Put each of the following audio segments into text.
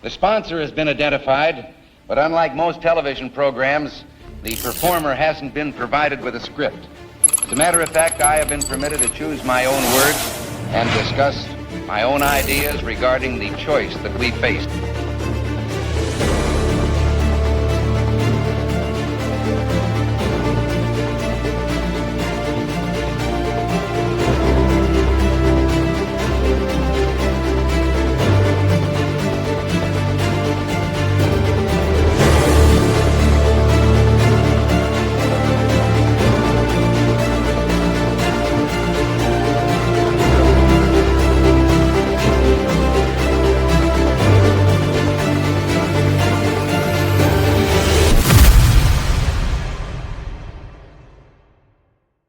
The sponsor has been identified, but unlike most television programs, the performer hasn't been provided with a script. As a matter of fact, I have been permitted to choose my own words and discuss my own ideas regarding the choice that we faced.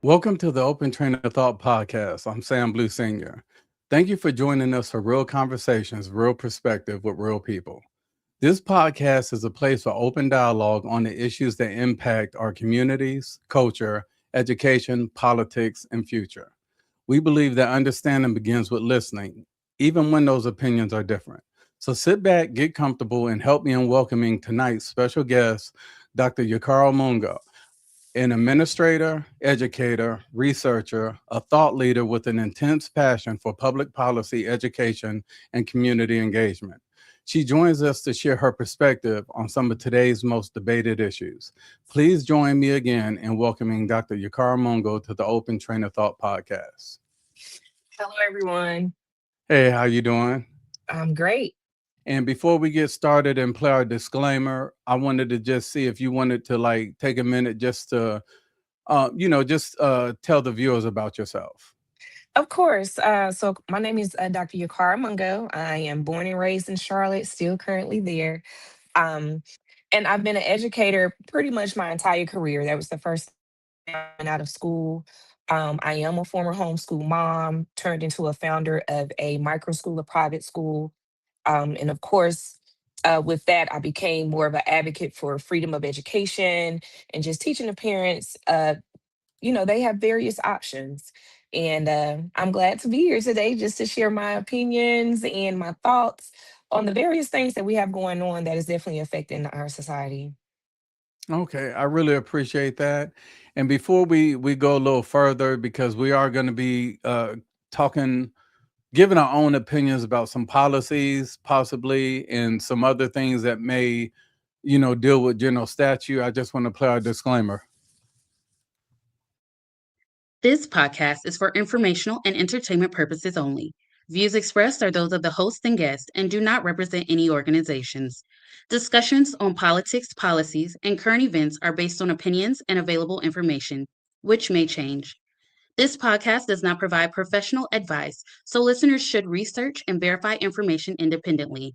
Welcome to the Open Train of Thought podcast. I'm Sam Blue Sr. Thank you for joining us for real conversations, real perspective with real people. This podcast is a place for open dialogue on the issues that impact our communities, culture, education, politics, and future. We believe that understanding begins with listening, even when those opinions are different. So sit back, get comfortable, and help me in welcoming tonight's special guest, Dr. Yacara Mungo, an administrator, educator, researcher, a thought leader with an intense passion for public policy, education, and community engagement. She joins us to share her perspective on some of today's most debated issues. Please join me again in welcoming Dr. Yacara Mungo to the Open Train of Thought podcast. Hello, everyone. Hey, how you doing? I'm great. And before we get started and play our disclaimer, I wanted to just see if you wanted to take a minute just to, tell the viewers about yourself. Of course. So my name is Dr. Yacara Mungo. I am born and raised in Charlotte, still currently there. And I've been an educator pretty much my entire career. That was the first time out of school. I am a former homeschool mom, turned into a founder of a micro school, a private school. And of course, with that, I became more of an advocate for freedom of education and just teaching the parents, they have various options. And I'm glad to be here today just to share my opinions and my thoughts on the various things that we have going on that is definitely affecting our society. Okay, I really appreciate that. And before we go a little further, because we are going to be giving our own opinions about some policies, possibly, and some other things that may, deal with general statute, I just want to play our disclaimer. This podcast is for informational and entertainment purposes only. Views expressed are those of the host and guest and do not represent any organizations. Discussions on politics, policies, and current events are based on opinions and available information, which may change. This podcast does not provide professional advice, so listeners should research and verify information independently.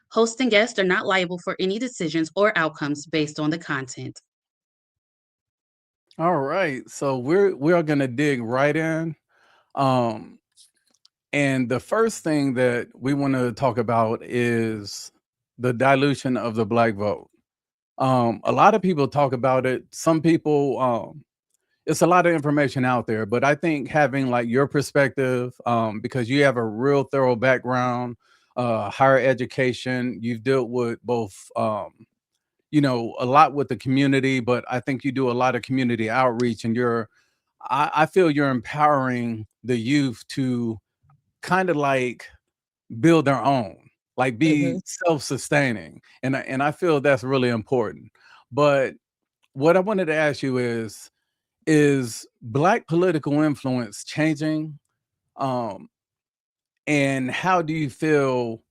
Host and guests are not liable for any decisions or outcomes based on the content. All right, so we are going to dig right in. And the first thing that we want to talk about is the dilution of the Black vote. A lot of people talk about it. Some people, it's a lot of information out there, but I think having your perspective, because you have a real thorough background, higher education, you've dealt with both, a lot with the community, but I think you do a lot of community outreach, and I feel you're empowering the youth to kind of build their own, be self-sustaining. And I feel that's really important. But what I wanted to ask you is Black political influence changing? And how do you feel,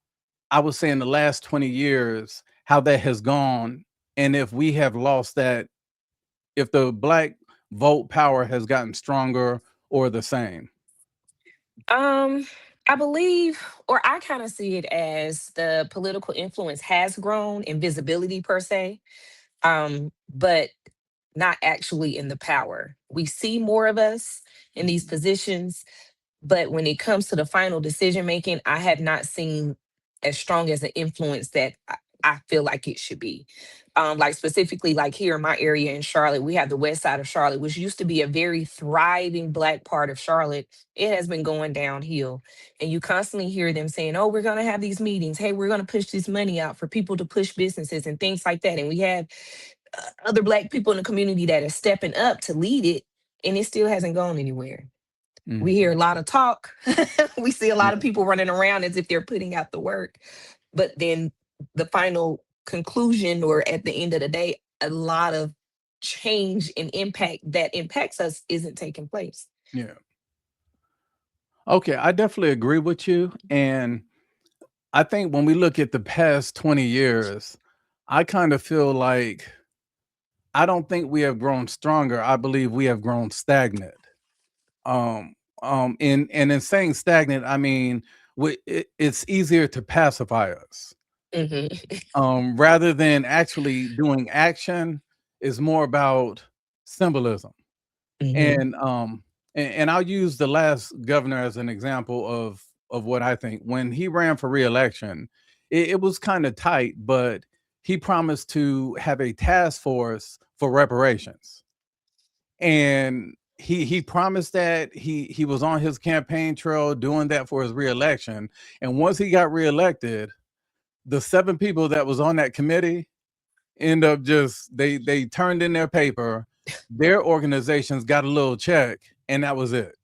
I would say in the last 20 years, how that has gone? And if we have lost that, if the Black vote power has gotten stronger or the same? I believe, or I kind of see it as the political influence has grown in visibility per se, but not actually in the power. We see more of us in these positions, but when it comes to the final decision making, I have not seen as strong as an influence that I feel like it should be. Like specifically, like here in my area in Charlotte, we have the west side of Charlotte, which used to be a very thriving Black part of Charlotte. It has been going downhill. And you constantly hear them saying, oh, we're going to have these meetings. Hey, we're going to push this money out for people to push businesses and things like that. And we have other Black people in the community that are stepping up to lead it, and it still hasn't gone anywhere. We hear a lot of talk. We see a lot of people running around as if they're putting out the work. But then the final conclusion, or at the end of the day, a lot of change and impact that impacts us isn't taking place. Yeah. Okay, I definitely agree with you. And I think when we look at the past 20 years, I kind of feel like I don't think we have grown stronger. I believe we have grown stagnant. In saying stagnant, I mean it's easier to pacify us. Rather than actually doing action, is more about symbolism. And I'll use the last governor as an example of what I think. When he ran for re-election, it was kind of tight, but he promised to have a task force for reparations. And he promised that he was on his campaign trail doing that for his re-election. And once he got re-elected, the 7 people that was on that committee end up just they turned in their paper, their organizations got a little check, and that was it.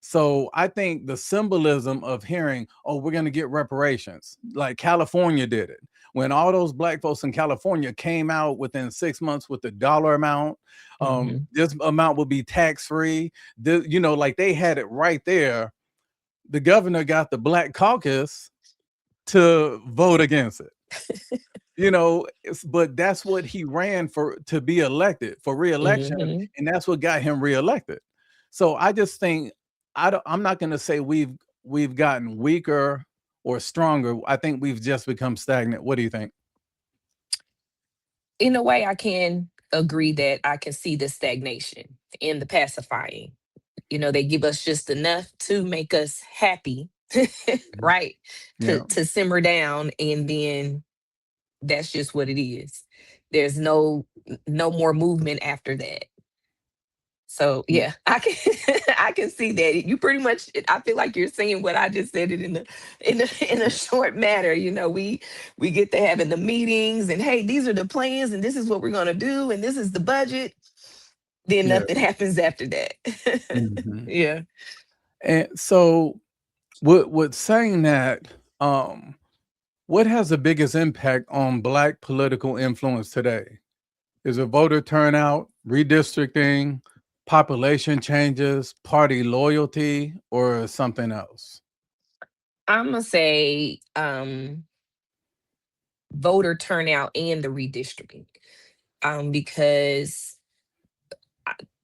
So I think the symbolism of hearing, oh, we're going to get reparations, like California did it. When all those Black folks in California came out within 6 months with the dollar amount, this amount would be tax-free. Like they had it right there. The governor got the Black caucus to vote against it. But that's what he ran for, to be elected for re-election, and that's what got him re-elected. So I just think I'm not going to say we've gotten weaker or stronger. I think we've just become stagnant. What do you think? In a way, I can agree that I can see the stagnation and the pacifying. They give us just enough to make us happy, right? To simmer down, and then that's just what it is. There's no more movement after that. So yeah, I can see that. You pretty much, I feel like you're saying what I just said it in a short matter. We get to having the meetings, and hey, these are the plans, and this is what we're gonna do, and this is the budget. Then nothing happens after that. Yeah. And so with saying that, what has the biggest impact on Black political influence today? Is it voter turnout, redistricting, population changes, party loyalty, or something else? I'm gonna say voter turnout and the redistricting, because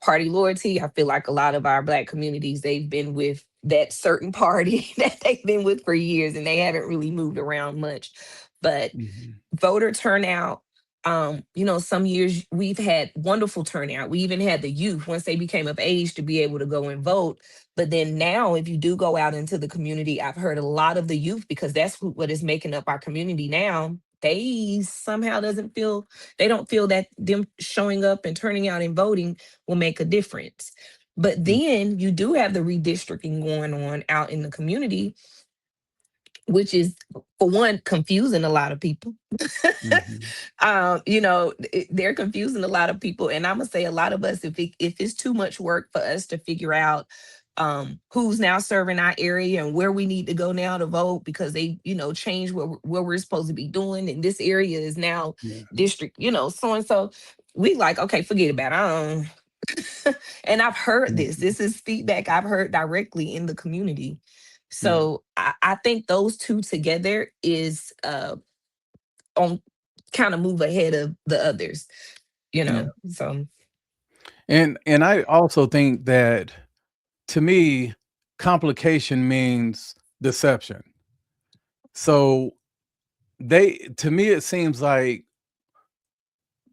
party loyalty, I feel like a lot of our Black communities, they've been with that certain party that they've been with for years, and they haven't really moved around much. But voter turnout, some years we've had wonderful turnout. We even had the youth, once they became of age, to be able to go and vote. But then now, if you do go out into the community, I've heard a lot of the youth, because that's what is making up our community now. They somehow they don't feel that them showing up and turning out and voting will make a difference. But then you do have the redistricting going on out in the community, which is, for one, confusing a lot of people. They're confusing a lot of people. And I'm going to say a lot of us, if it's too much work for us to figure out who's now serving our area and where we need to go now to vote, because they, change what we're supposed to be doing. And this area is now district, so and so. We like, okay, forget about it. And I've heard this. This is feedback I've heard directly in the community. So I think those two together is on kind of move ahead of the others, So. And I also think that, to me, complication means deception. So to me, it seems like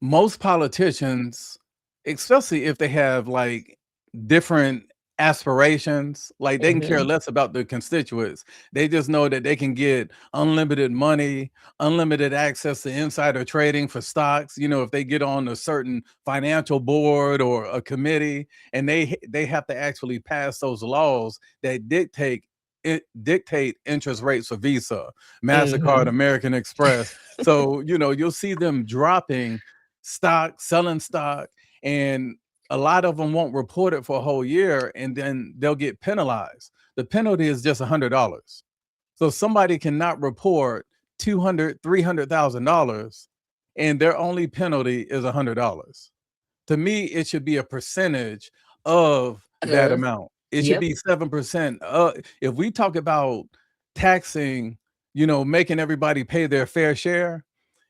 most politicians, especially if they have like different aspirations. Like they can care Mhm. less about the constituents. They just know that they can get unlimited money, unlimited access to insider trading for stocks. You know, if they get on a certain financial board or a committee, and they have to actually pass those laws that dictate interest rates for Visa, MasterCard, Mhm. American Express. So, you know, you'll see them dropping stock, selling stock, and a lot of them won't report it for a whole year, and then they'll get penalized. The penalty is just $100. So somebody cannot report $300,000, and their only penalty is $100. To me, it should be a percentage of that amount. It should Yep. be 7%. If we talk about taxing, you know, making everybody pay their fair share,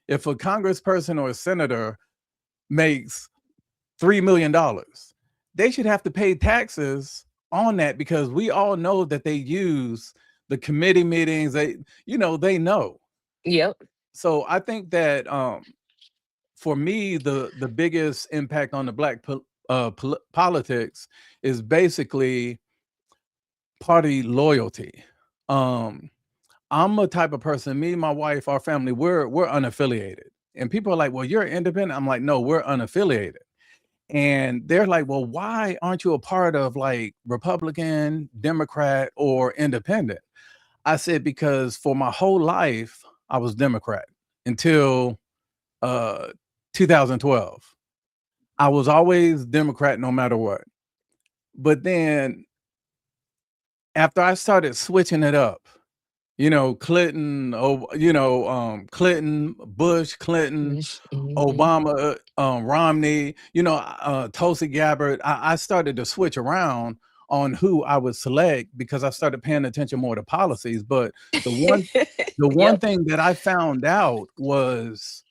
if a congressperson or a senator makes $3 million, they should have to pay taxes on that, because we all know that they use the committee meetings. They know. Yep. So I think that for me, the biggest impact on the black politics is basically party loyalty. Um, I'm a type of person. Me and my wife, our family, we're unaffiliated, and people are like, "Well, you're independent." I'm like, "No, we're unaffiliated." And they're like, "Well, why aren't you a part of like Republican, Democrat, or Independent?" I said, "Because for my whole life, I was Democrat until uh 2012. I was always Democrat no matter what. But then after I started switching it up, Clinton, Bush, Clinton, Mhm. Obama, Romney, Tulsi Gabbard, I started to switch around on who I would select, because I started paying attention more to policies. But the one the one Yep. thing that I found out was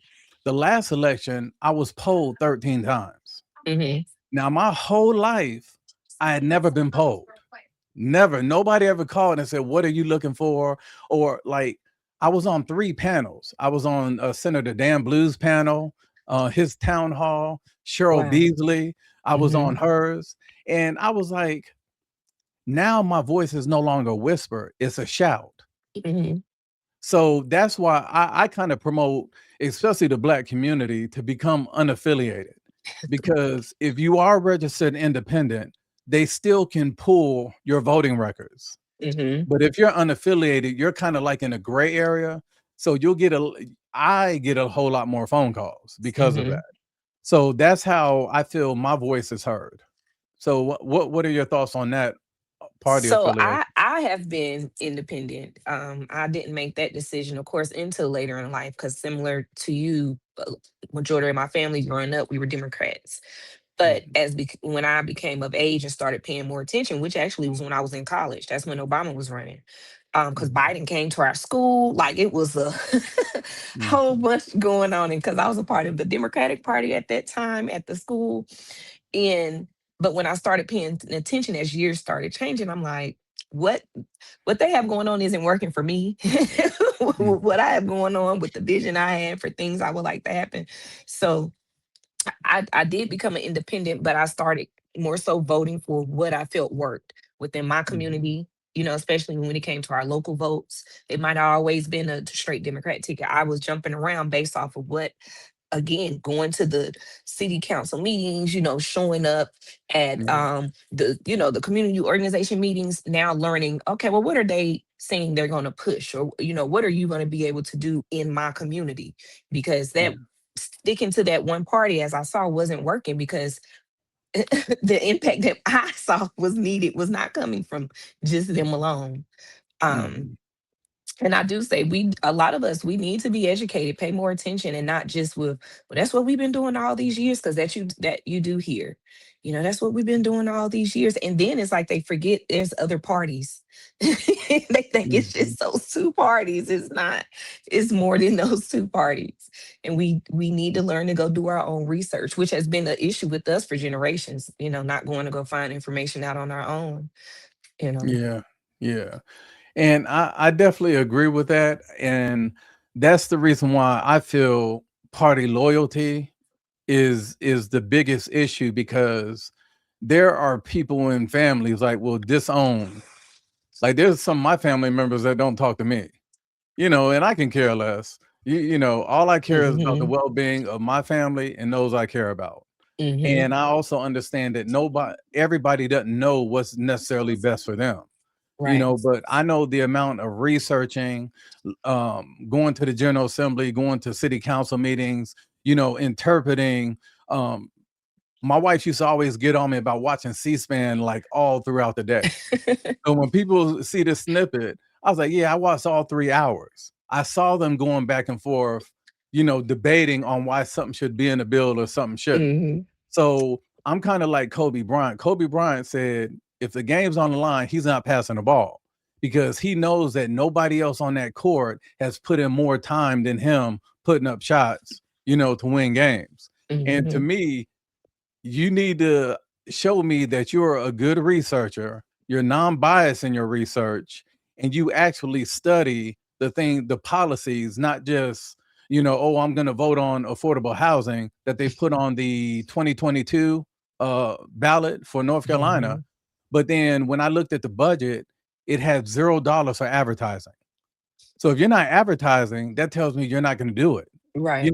the last election, I was polled 13 times. Mhm. Now, my whole life, I had never been polled. Never. Nobody ever called and said, "What are you looking for?" Or like, I was on 3 panels. I was on Senator Dan Blue's panel, his town hall, Cheryl Wow. Beasley. I was on Mhm. hers. And I was like, now my voice is no longer a whisper, it's a shout. Mhm. So that's why I kind of promote, especially the black community, to become unaffiliated. Because if you are registered independent, they still can pull your voting records. Mhm. But if you're unaffiliated, you're kind of like in a gray area. So I get a whole lot more phone calls because of that. Mhm. So that's how I feel my voice is heard. So what are your thoughts on that party So affiliation? I have been independent. I didn't make that decision, of course, until later in life, because similar to you, majority of my family growing up, we were Democrats. But Mhm, when I became of age and started paying more attention, which actually was when I was in college, that's when Obama was running. Because mhm, Biden came to our school, like it was a whole mhm, bunch going on. And because I was a part of the Democratic Party at that time at the school, and but when I started paying attention as years started changing, I'm like, what what they have going on isn't working for me. mhm, What I have going on with the vision I had for things I would like to happen. So I did become an independent, but I started more so voting for what I felt worked within my mhm, community. Especially when it came to our local votes, it might have always been a straight Democrat ticket. I was jumping around based off of what, again, going to the city council meetings, showing up at yeah, the community organization meetings, now learning, okay, well, what are they saying they're going to push, or what are you going to be able to do in my community? Because that, yeah, sticking to that one party, as I saw, wasn't working, because the impact that I saw was needed was not coming from just them alone. um mhm, and I do say, a lot of us, we need to be educated, pay more attention, and not just with, well, that's what we've been doing all these years, because that you do here. That's what we've been doing all these years. And then it's like they forget there's other parties. They think it's mhm. just those two parties. It's not, it's more than those two parties. And we need to learn to go do our own research, which has been an issue with us for generations, not going to go find information out on our own, you know. Yeah, yeah. And I definitely agree with that. And that's the reason why I feel party loyalty is the biggest issue, because there are people in families like will disown. Like there's some of my family members that don't talk to me, and I can care less. All I care is about the Mhm. well-being of my family and those I care about. Mhm. And I also understand that everybody doesn't know what's necessarily best for them. Right. But I know the amount of researching, going to the General Assembly, going to city council meetings, interpreting. Um, my wife used to always get on me about watching C-SPAN like all throughout the day. So when people see this snippet, I was like, yeah, I watched all 3 hours. I saw them going back and forth, debating on why something should be in a bill or something shouldn't. Mhm. So I'm kind of like Kobe Bryant. Kobe Bryant said, if the game's on the line, he's not passing the ball because he knows that nobody else on that court has put in more time than him putting up shots, to win games. And to Mhm. me, you need to show me that you're a good researcher, you're non-biased in your research, and you actually study the policies, not just, oh, I'm going to vote on affordable housing that they put on the 2022 ballot for North Carolina. Mhm. But then when I looked at the budget, it had $0 for advertising. So if you're not advertising, that tells me you're not going to do it. Right.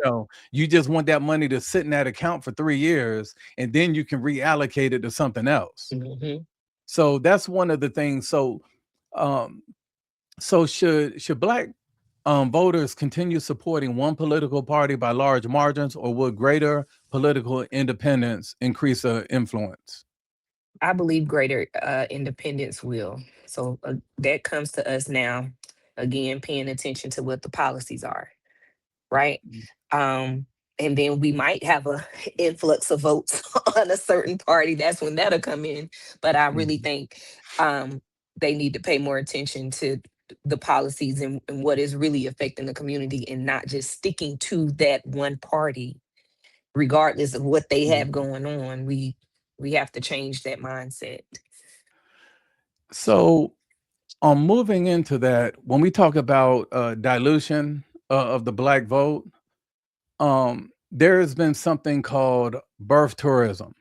You just want that money to sit in that account for 3 years, and then you can reallocate it to something else. Mhm. So that's one of the things. Um, so should Black voters continue supporting one political party by large margins, or would greater political independence increase influence? I believe greater independence will. So that comes to us now, again, paying attention to what the policies are, right? Um, and then we might have a influx of votes on a certain party. That's when that'll come in. But I really Mhm. think they need to pay more attention to the policies and what is really affecting the community, and not just sticking to that one party, regardless of what they have Mhm. going on. We have to change that mindset. So moving into that, when we talk about dilution of the Black vote, there has been something called birth tourism.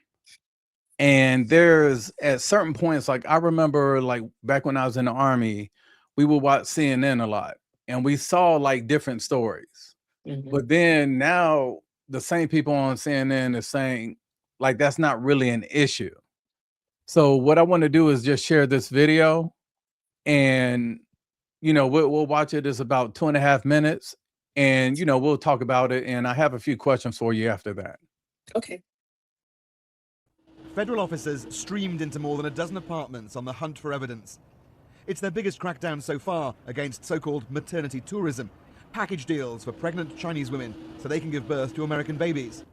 And there's at certain points, like I remember like back when I was in the army, we would watch CNN a lot and we saw like different stories. Mhm. But then now the same people on CNN is saying like that's not really an issue. So what I want to do is just share this video, and we'll watch it. It's about 2.5 minutes, and we'll talk about it. And I have a few questions for you after that. Okay. Federal officers streamed into more than a dozen apartments on the hunt for evidence. It's their biggest crackdown so far against so-called maternity tourism, package deals for pregnant Chinese women so they can give birth to American babies.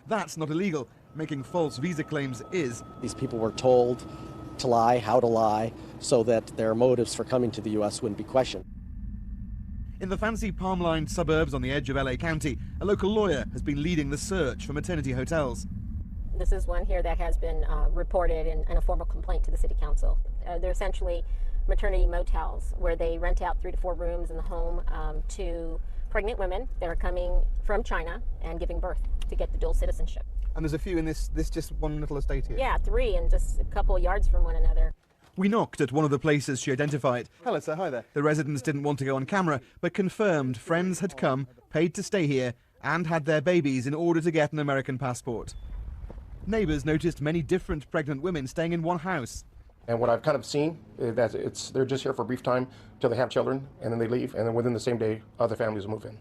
That's not illegal. Making false visa claims is. These people were told to lie, how to lie, so that their motives for coming to the U.S. wouldn't be questioned. In the fancy palm-lined suburbs on the edge of LA County, a local lawyer has been leading the search for maternity hotels. This is one here that has been reported in a formal complaint to the City Council. They're essentially maternity motels where they rent out 3 to 4 rooms in the home to pregnant women that are coming from China and giving birth to get the dual citizenship. And there's a few in this just one little estate here? Yeah, 3 and just a couple of yards from one another. We knocked at one of the places she identified. Hello, sir. Hi there. The residents didn't want to go on camera, but confirmed friends had come, paid to stay here, and had their babies in order to get an American passport. Neighbours noticed many different pregnant women staying in one house. And what I've kind of seen is that they're just here for a brief time till they have children, and then they leave, and then within the same day, other families move in.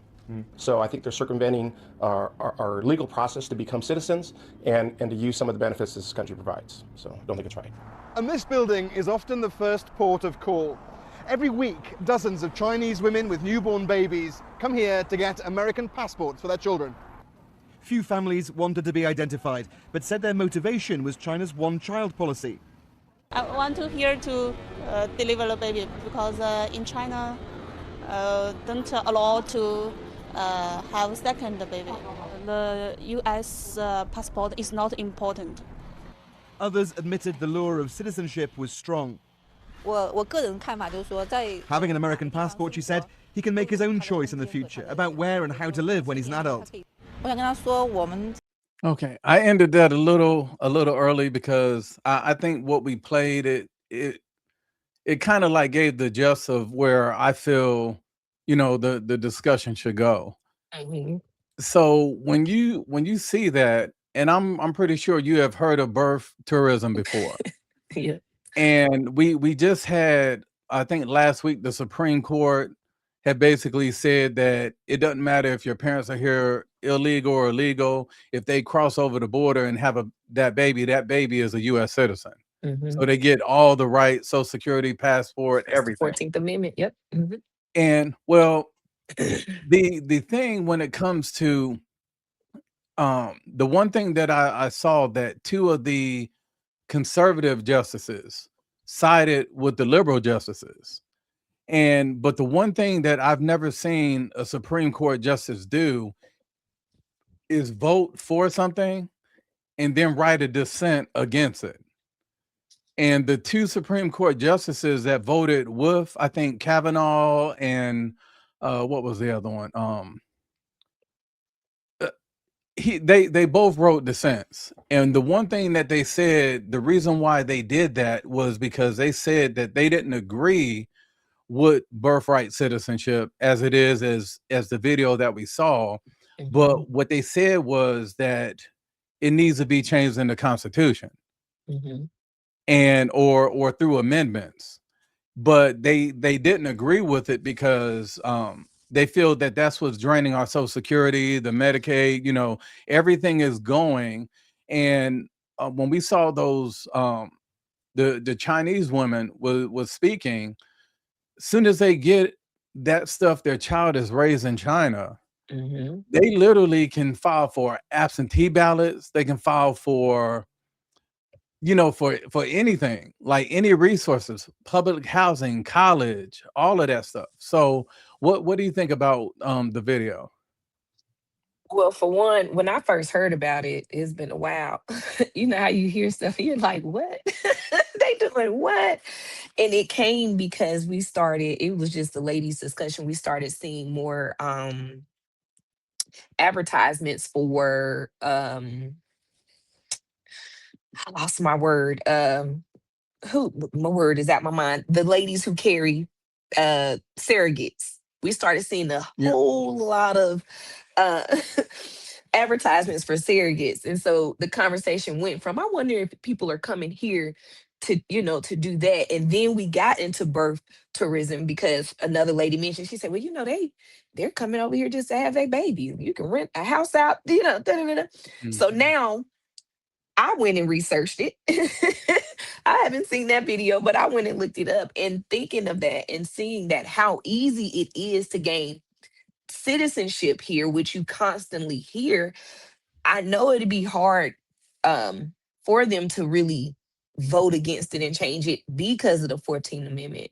So I think they're circumventing our legal process to become citizens and to use some of the benefits this country provides. So I don't think it's right. And this building is often the first port of call. Every week, dozens of Chinese women with newborn babies come here to get American passports for their children. Few families wanted to be identified, but said their motivation was China's one-child policy. I want to here to deliver the baby because in China don't allow to have second baby. The U.S. passport is not important. Others admitted the lure of citizenship was strong. Having an American passport, she said, he can make his own choice in the future about where and how to live when he's an adult. Okay, I ended that a little early because I think what we played it kind of like gave the gist of where I feel, the discussion should go. Mhm. So when you see that, and I'm pretty sure you have heard of birth tourism before. Yeah. And we just had, I think last week, the Supreme Court had basically said that it doesn't matter if your parents are here illegal or legal. If they cross over the border and have that baby is a U.S. citizen. Mhm. So they get all the rights, Social Security, passport, That's the everything. 14th Amendment. Yep. Mhm. And well, the thing when it comes to the one thing that I saw that two of the conservative justices sided with the liberal justices. And but the one thing that I've never seen a Supreme Court justice do is vote for something and then write a dissent against it. And the two Supreme Court justices that voted with, I think Kavanaugh and what was the other one? Uh, they both wrote dissents. And the one thing that they said, the reason why they did that was because they said that they didn't agree with birthright citizenship as it is as the video that we saw. Mhm. But what they said was that it needs to be changed in the Constitution Mhm. and or through amendments. But they didn't agree with it because they feel that that's what's draining our Social Security, the Medicaid, everything is going. And when we saw those the Chinese woman was speaking, soon as they get that stuff their child is raised in China, Mhm. they literally can file for absentee ballots. They can file for, for anything, like any resources, public housing, college, all of that stuff. So what do you think about the video? Well, for one, when I first heard about it, it's been a while. You know how you hear stuff, you're like, what? They doing what? And it came because it was just the ladies' discussion. We started seeing more advertisements for I lost my word. Who my word is out my mind. The ladies who carry surrogates. We started seeing a Yeah. whole lot of uh advertisements for surrogates. And so the conversation went from, I wonder if people are coming here to do that. And then we got into birth tourism because another lady mentioned, she said, well, they're coming over here just to have a baby. You can rent a house out, da, da, da, da. So Mhm. now I went and researched it. I haven't seen that video, but I went and looked it up, and thinking of that and seeing that how easy it is to gain citizenship here, which you constantly hear, I know it'd be hard for them to really vote against it and change it because of the 14th Amendment.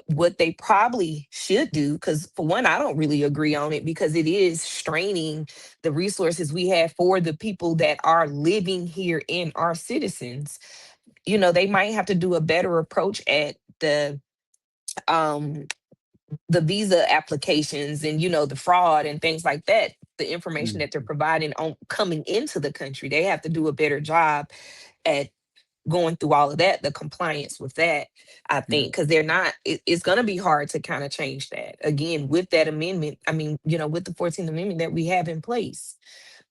What they probably should do, because for one, I don't really agree on it because it is straining the resources we have for the people that are living here and are citizens. They might have to do a better approach at um the visa applications and the fraud and things like that, the information that they're Mhm. providing on coming into the country. They have to do a better job at going through all of that, the compliance with that, I Yeah. think, because they're not, it's going to be hard to kind of change that again with that amendment. I mean, with the 14th Amendment that we have in place.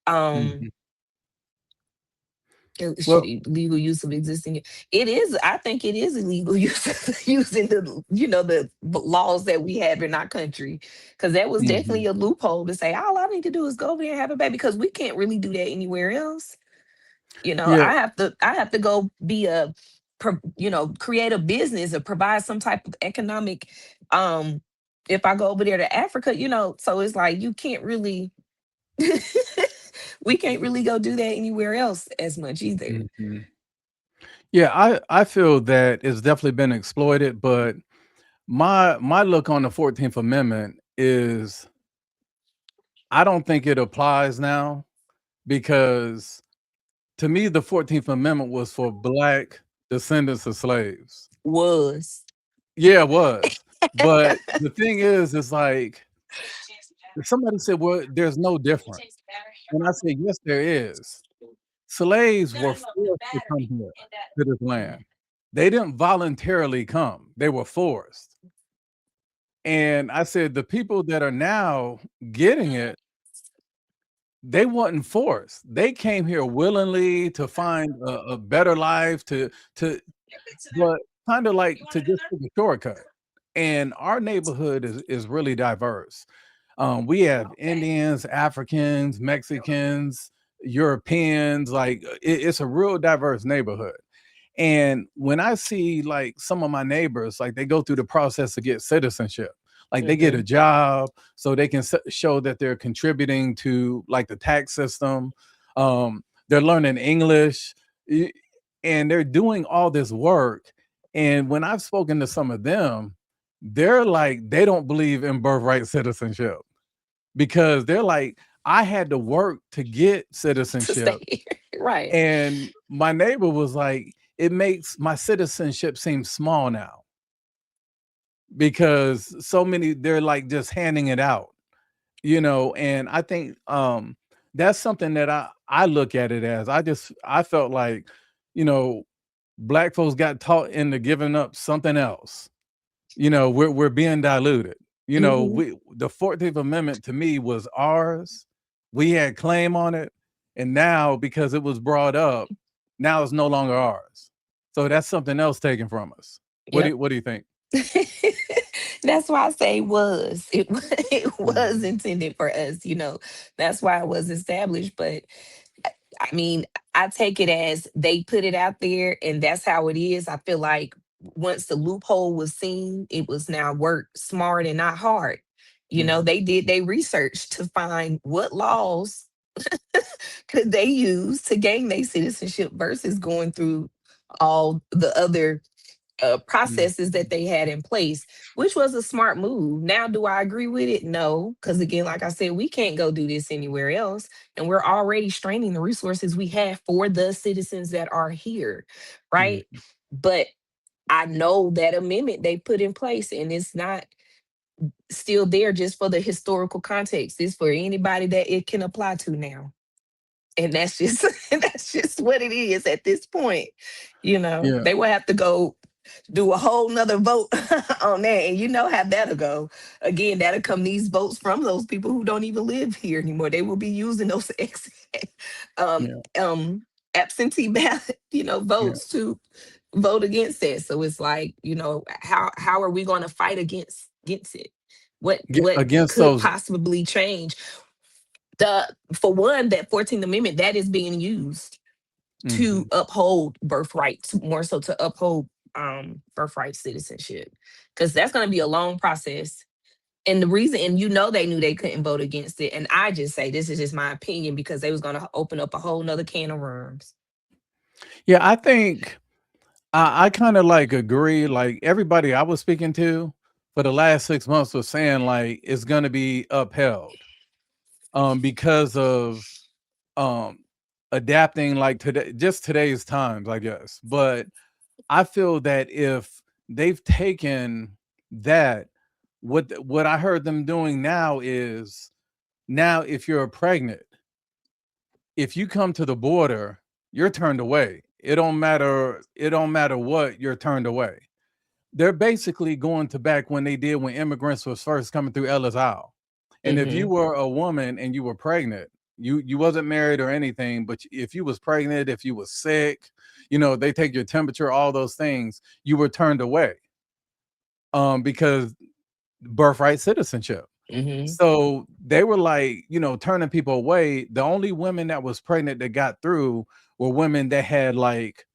Um, Mhm. Well, legal use of existing, it is, I think it is illegal use using the laws that we have in our country, because that was definitely mhm. a loophole to say all I need to do is go over there and have a baby, because we can't really do that anywhere else. Yeah. I have to go be create a business or provide some type of economic, um if I go over there to Africa, so it's like you can't really we can't really go do that anywhere else as much either. Mhm. Yeah, I feel that it's definitely been exploited, but my look on the 14th Amendment is I don't think it applies now because to me the 14th Amendment was for black descendants of slaves. Was. Yeah, it was. But the thing is like somebody said, well, there's no difference. And I said, yes, there is. Slaves were forced to come here to this land. They didn't voluntarily come. They were forced. And I said, the people that are now getting it, they wasn't forced. They came here willingly to find a better life, but kind of like to just take a shortcut. And our neighborhood is really diverse. We have Indians, Africans, Mexicans, Europeans. Like it's a real diverse neighborhood. And when I see like some of my neighbors, like they go through the process to get citizenship, like they get a job so they can show that they're contributing to like the tax system. They're learning English and they're doing all this work. And when I've spoken to some of them, they're like, they don't believe in birthright citizenship because they're like, I had to work to get citizenship. Right. And my neighbor was like, it makes my citizenship seem small now because so many, they're like just handing it out, and I think that's something that I look at it as. I felt like, Black folks got taught into giving up something else. We're being diluted. The 14th Amendment to me was ours. We had claim on it. And now, because it was brought up, now it's no longer ours. So that's something else taken from us. What do you think? That's why I say was. It was intended for us, That's why it was established. But I mean, I take it as they put it out there and that's how it is. I feel like once the loophole was seen, it was now work smart and not hard. They did their research to find what laws could they use to gain their citizenship versus going through all the other processes that they had in place, which was a smart move. Now, do I agree with it? No, because again, like I said, we can't go do this anywhere else. And we're already straining the resources we have for the citizens that are here, right? But I know that amendment they put in place and it's not still there just for the historical context. It's for anybody that it can apply to now. And that's just that's just what it is at this point. They will have to go do a whole nother vote on that. And how that'll go. Again, that'll come these votes from those people who don't even live here anymore. They will be using those absentee ballot, votes to vote against it. So it's like, how are we going to fight against it? What against could those possibly change? For one, that 14th Amendment that is being used to uphold birthrights, more so to uphold birthright citizenship, because that's going to be a long process. And the reason, and they knew they couldn't vote against it. And I just say this is just my opinion because they was going to open up a whole nother can of worms. Yeah, I think I kind of like agree. Like everybody I was speaking to for the last 6 months was saying like it's going to be upheld because of adapting like today's times, I guess. But I feel that if they've taken that, what I heard them doing now is if you're pregnant, if you come to the border, you're turned away. It don't matter what, you're turned away. They're basically going to back when they did when immigrants was first coming through Ellis Isle. And if you were a woman and you were pregnant, you wasn't married or anything, but if you was pregnant, if you was sick, they take your temperature, all those things, you were turned away because birthright citizenship. So they were like, turning people away. The only women that was pregnant that got through were women that had like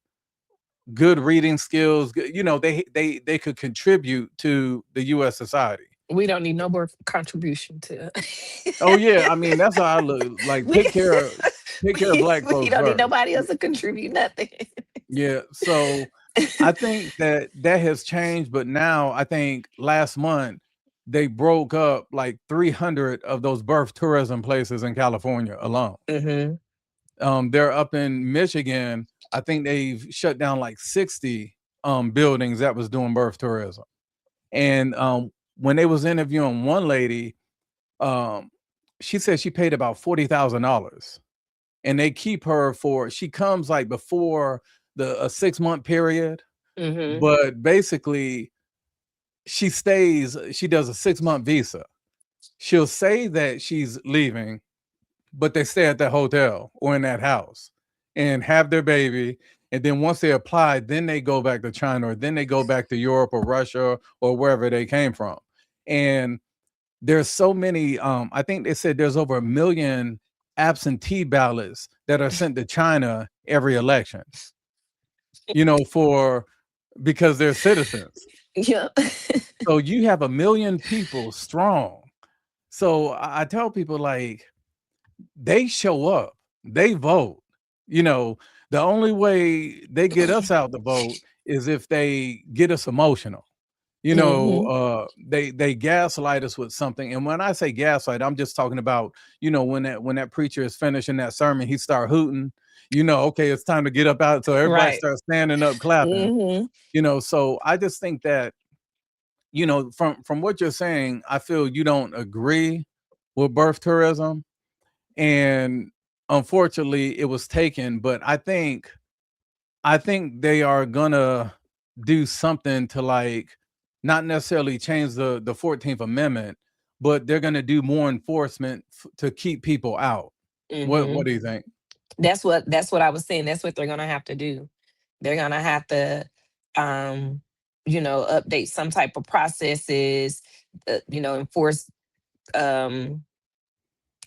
good reading skills. They could contribute to the U.S. society. We don't need no more contribution to. Oh yeah, I mean that's how I look. Like take care of Black folks. We don't need nobody else to contribute nothing. Yeah, so I think that has changed, but now I think last month they broke up like 300 of those birth tourism places in California alone. They're up in Michigan. I think they've shut down like 60 buildings that was doing birth tourism. And when they was interviewing one lady, she said she paid about $40,000, and they keep her for, she comes like before a 6-month period, but basically she stays, she does a 6-month visa. She'll say that she's leaving, but they stay at that hotel or in that house and have their baby. And then once they apply, then they go back to China, or then they go back to Europe or Russia or wherever they came from. And there's so many, I think they said there's over 1 million absentee ballots that are sent to China every election, because they're citizens. Yeah. So you have 1 million people strong. So I tell people, like, they show up, they vote. The only way they get us out to vote is if they get us emotional. They gaslight us with something. And when I say gaslight, I'm just talking about, when that preacher is finishing that sermon, he start hooting, okay, it's time to get up out. So everybody Right. starts standing up, clapping. So I just think that, from what you're saying, I feel you don't agree with birth tourism. And unfortunately it was taken, but I think they are gonna do something to, like, not necessarily change the 14th Amendment, but they're gonna do more enforcement to keep people out. What do you think? That's what I was saying. That's what they're gonna have to do. They're gonna have to, update some type of processes, enforce,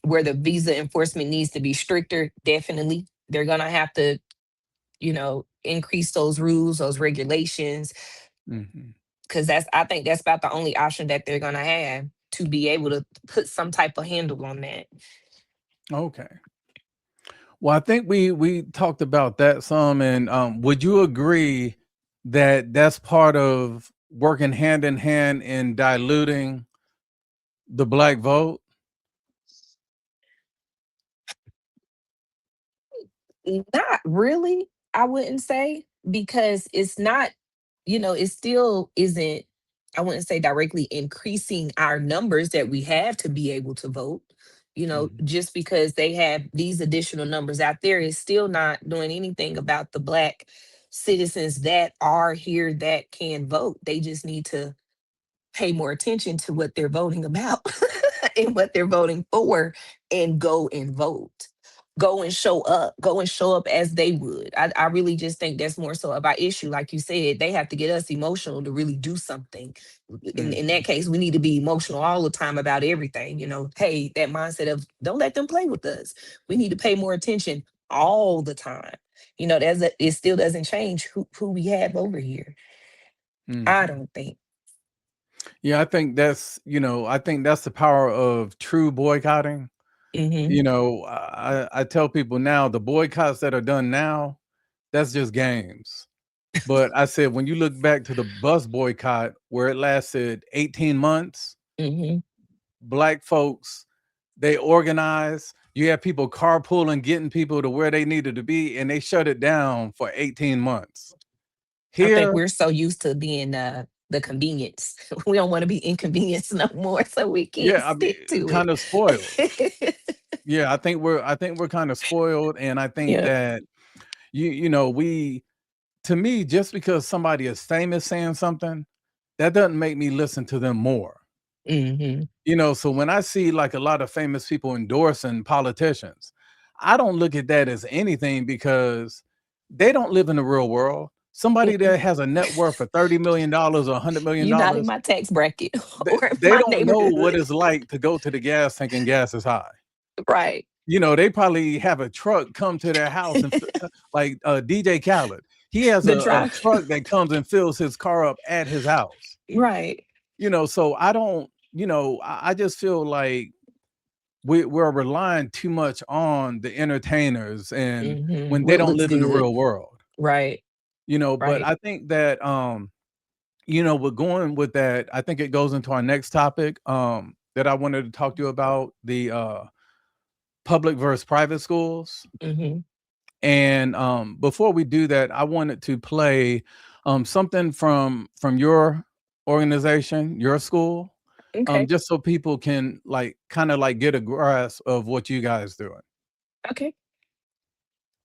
where the visa enforcement needs to be stricter. Definitely, they're gonna have to, increase those rules, those regulations, because I think that's about the only option that they're gonna have to be able to put some type of handle on that. Okay. Well, I think we talked about that some, and would you agree that that's part of working hand in hand in diluting the Black vote? Not really, I wouldn't say, because it's not, it still isn't, I wouldn't say directly increasing our numbers that we have to be able to vote. Just because they have these additional numbers out there is still not doing anything about the Black citizens that are here that can vote. They just need to pay more attention to what they're voting about and what they're voting for, and go and vote. Go and show up as they would. I really just think that's more so about issue. Like you said, they have to get us emotional to really do something. In that case, we need to be emotional all the time about everything. Hey, that mindset of don't let them play with us. We need to pay more attention all the time. It still doesn't change who we have over here. I don't think. Yeah, I think that's the power of true boycotting. I tell people now, the boycotts that are done now, that's just games. But I said, when you look back to the bus boycott where it lasted 18 months, Black folks, they organized. You have people carpooling, getting people to where they needed to be, and they shut it down for 18 months. I think Here, we're so used to being the convenience. We don't want to be inconvenienced no more, so we can't yeah, I mean, stick to kind of spoiled. it. Yeah, I think we're kind of spoiled, and I think Yeah. that we, to me, just because somebody is famous saying something, that doesn't make me listen to them more. So when I see like a lot of famous people endorsing politicians, I don't look at that as anything, because they don't live in the real world. Somebody that has a net worth of $30 million or $100 million, You're not in my tax bracket or in they my don't know what neighborhood. it's like to go to the gas tank and gas is high. Right. They probably have a truck come to their house and like DJ Khaled. He has The a drive. truck that comes and fills his car up at his house. Right. So I don't, I just feel like we're relying too much on the entertainers, and when they What don't looks live in the good. real world. Right. But Right. I think that we're going with that. I think it goes into our next topic that I wanted to talk to you about, the public versus private schools. And before we do that, I wanted to play something from your organization, your school. Okay. just so people can like kind of like get a grasp of what you guys doing. Okay.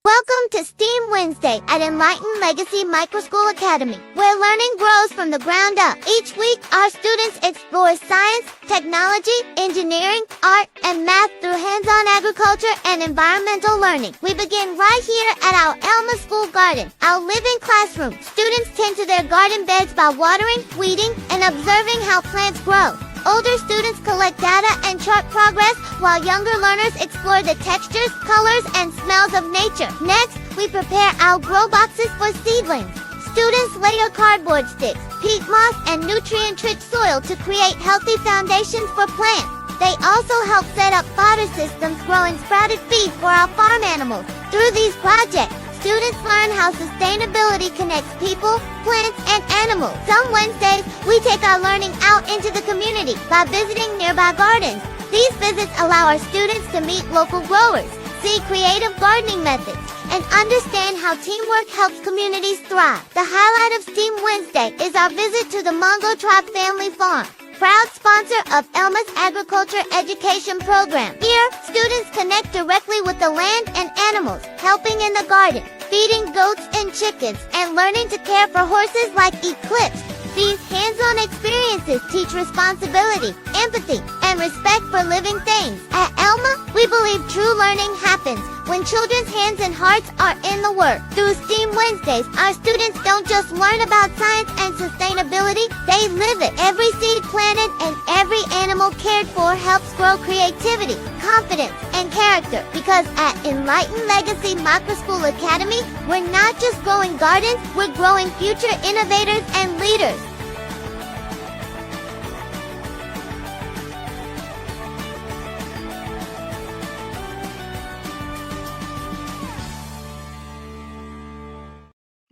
Welcome to STEAM Wednesday at Enlightened Legacy Microschool Academy, where learning grows from the ground up. Each week, our students explore science, technology, engineering, art, and math through hands-on agriculture and environmental learning. We begin right here at our Elma School Garden, our living classroom. Students tend to their garden beds by watering, weeding, and observing how plants grow. Older students collect data and chart progress, while younger learners explore the textures, colors, and smells of nature. Next, we prepare our grow boxes for seedlings. Students layer cardboard sticks, peat moss, and nutrient-rich soil to create healthy foundations for plants. They also help set up fodder systems growing sprouted feed for our farm animals. Through these projects, students learn how sustainability connects people, plants, and animals. Some Wednesdays, we take our learning out into the community by visiting nearby gardens. These visits allow our students to meet local growers, see creative gardening methods, and understand how teamwork helps communities thrive. The highlight of STEAM Wednesday is our visit to the Mungo Tribe Family Farm, proud sponsor of Elma's Agriculture Education Program. Here, students connect directly with the land and animals, helping in the garden, feeding goats and chickens, and learning to care for horses like Eclipse. These hands-on experiences teach responsibility, empathy, and respect for living things. At Elma, we believe true learning happens when children's hands and hearts are in the work. Through STEAM Wednesdays, our students don't just learn about science and sustainability, they live it. Every seed planted and every animal cared for helps grow creativity, confidence, and character. Because at Enlightened Legacy Microschool Academy, we're not just growing gardens, we're growing future innovators and leaders.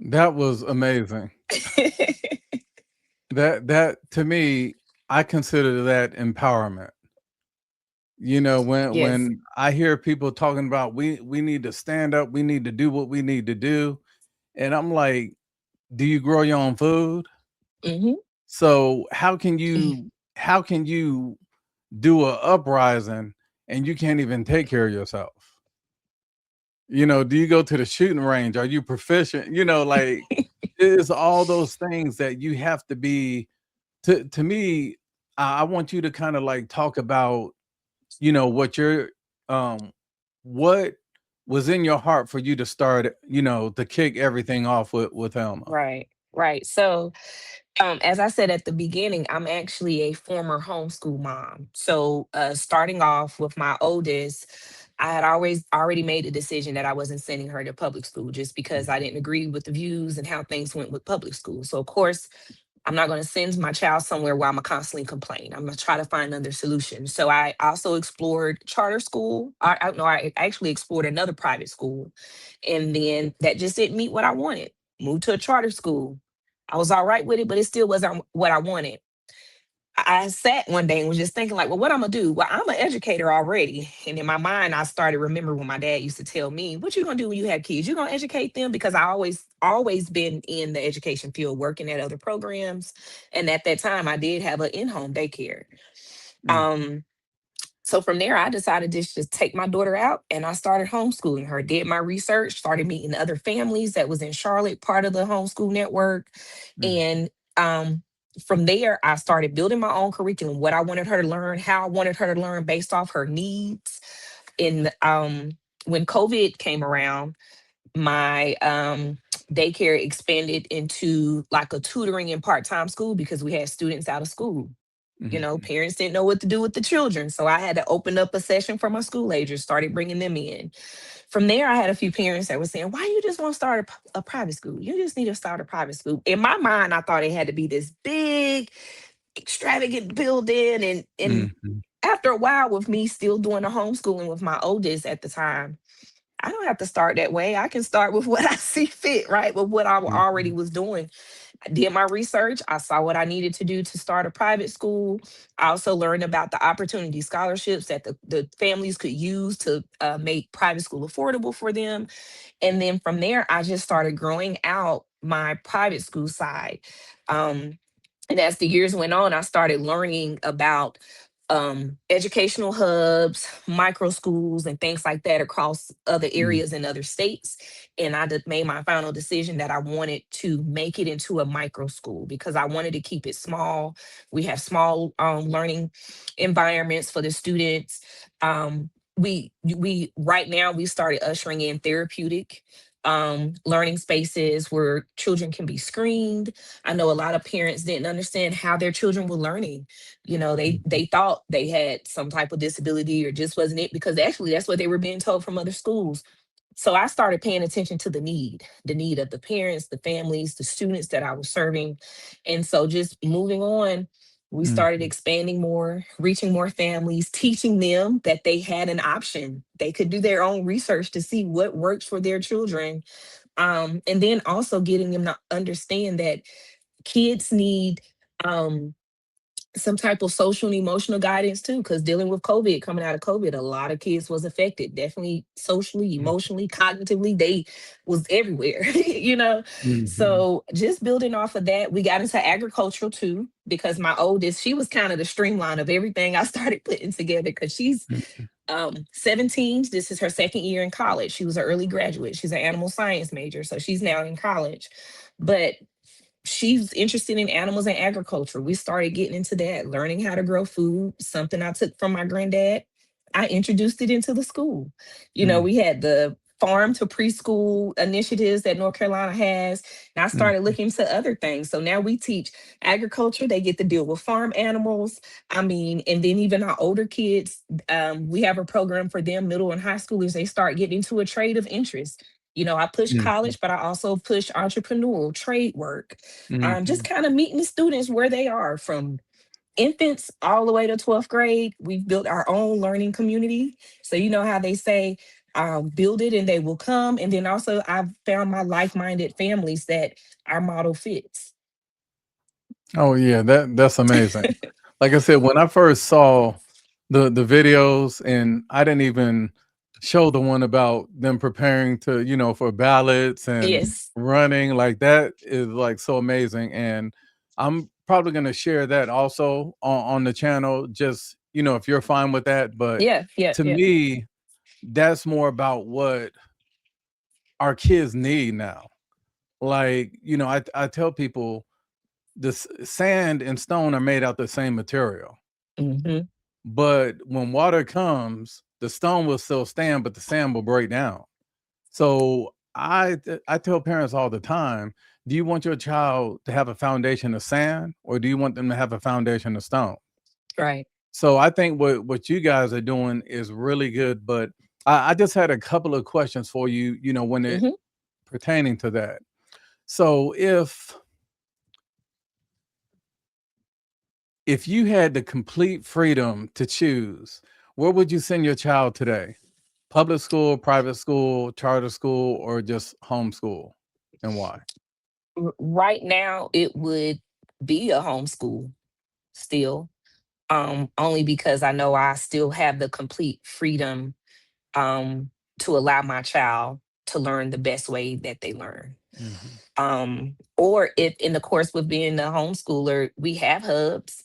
That was amazing. That to me, I consider that empowerment. You know, when Yes. I hear people talking about we need to stand up, we need to do what we need to do, and I'm like, do you grow your own food? Hmm. So how can you do a uprising and you can't even take care of yourself? You know, do you go to the shooting range? Are you proficient? You know, like it's all those things that you have to be. To me, I want you to kind of like talk about, you know, what was in your heart for you to start, you know, to kick everything off with Elma. Right. Right. So, as I said at the beginning, I'm actually a former homeschool mom. So, starting off with my oldest, I had always already made a decision that I wasn't sending her to public school just because I didn't agree with the views and how things went with public school. So, of course, I'm not going to send my child somewhere where I'm gonna constantly complain. I'm gonna try to find another solution. So I also explored charter school. I no, I actually explored another private school, and then that just didn't meet what I wanted. Moved to a charter school. I was all right with it, but it still wasn't what I wanted. I sat one day and was just thinking, like, well, what I'm gonna do? Well, I'm an educator already. And in my mind, I started remember when my dad used to tell me, what you gonna do when you have kids? You gonna educate them? Because I always been in the education field, working at other programs. And at that time I did have an in-home daycare. Mm, Um, so from there, I decided to just take my daughter out and I started homeschooling her, did my research, started meeting other families that was in Charlotte, part of the homeschool network. mm, And from there, I started building my own curriculum, what I wanted her to learn, how I wanted her to learn based off her needs. And when COVID came around, my daycare expanded into like a tutoring and part-time school because we had students out of school. You mhm, know, parents didn't know what to do with the children. So I had to open up a session for my school agers, started bringing them in. From there, I had a few parents that were saying, why you just want to start a private school? You just need to start a private school. In my mind, I thought it had to be this big, extravagant building. And mhm, after a while, with me still doing the homeschooling with my oldest at the time, I don't have to start that way. I can start with what I see fit, right? With what I already mhm, was doing. I did my research. I saw what I needed to do to start a private school. I also learned about the opportunity scholarships that the families could use to make private school affordable for them. And then from there, I just started growing out my private school side. Um, And as the years went on, I started learning about educational hubs, micro schools, and things like that across other Mm, areas in other states. And I just made my final decision that I wanted to make it into a micro school because I wanted to keep it small. We have small learning environments for the students. We right now we started ushering in therapeutic learning spaces where children can be screened. I know a lot of parents didn't understand how their children were learning. You know, they thought they had some type of disability or just wasn't it, because actually that's what they were being told from other schools. So I started paying attention to the need of the parents, the families, the students that I was serving. And so just moving on, we started mhm, expanding more, reaching more families, teaching them that they had an option. They could do their own research to see what works for their children. And then also getting them to understand that kids need um some type of social and emotional guidance too, because dealing with COVID, coming out of COVID, a lot of kids was affected, definitely socially, mm, emotionally, cognitively. They was everywhere, you know. mhm, So just building off of that, we got into agricultural too, because my oldest, she was kind of the streamline of everything I started putting together, because she's mhm, 17. This is her second year in college. She was an early graduate. She's an animal science major, so she's now in college. But she's interested in animals and agriculture. We started getting into that, learning how to grow food, something I took from my granddad. I introduced it into the school. You know, mm, we had the farm to preschool initiatives that North Carolina has. And I started mm, looking into other things. So now we teach agriculture. They get to deal with farm animals. I mean, and then even our older kids, we have a program for them, middle and high schoolers. They start getting into a trade of interest. You know, I push mhm, college, but I also push entrepreneurial trade work. Just mhm. kind of meeting the students where they are, from infants all the way to 12th grade. We've built our own learning community. So, you know how they say, build it and they will come. And then also, I've found my like minded families that our model fits. Oh yeah, that's amazing. Like I said, when I first saw the videos, and I didn't even show the one about them preparing to, for ballots and Yes. running, like that is like so amazing. And I'm probably gonna share that also on the channel, just if you're fine with that. But Yeah. Yeah. to Yeah. me, that's more about what our kids need now. Like, I tell people the sand and stone are made out the same material. Hmm. But when water comes, the stone will still stand, but the sand will break down. So I tell parents all the time, do you want your child to have a foundation of sand, or do you want them to have a foundation of stone? Right. So I think what you guys are doing is really good. But I just had a couple of questions for you, when it Hmm. pertaining to that. So if you had the complete freedom to choose, where would you send your child today? Public school, private school, charter school, or just homeschool, and why? Right now, it would be a homeschool still, only because I know I still have the complete freedom um, to allow my child to learn the best way that they learn. Mhm, Or if in the course with being a homeschooler, we have hubs,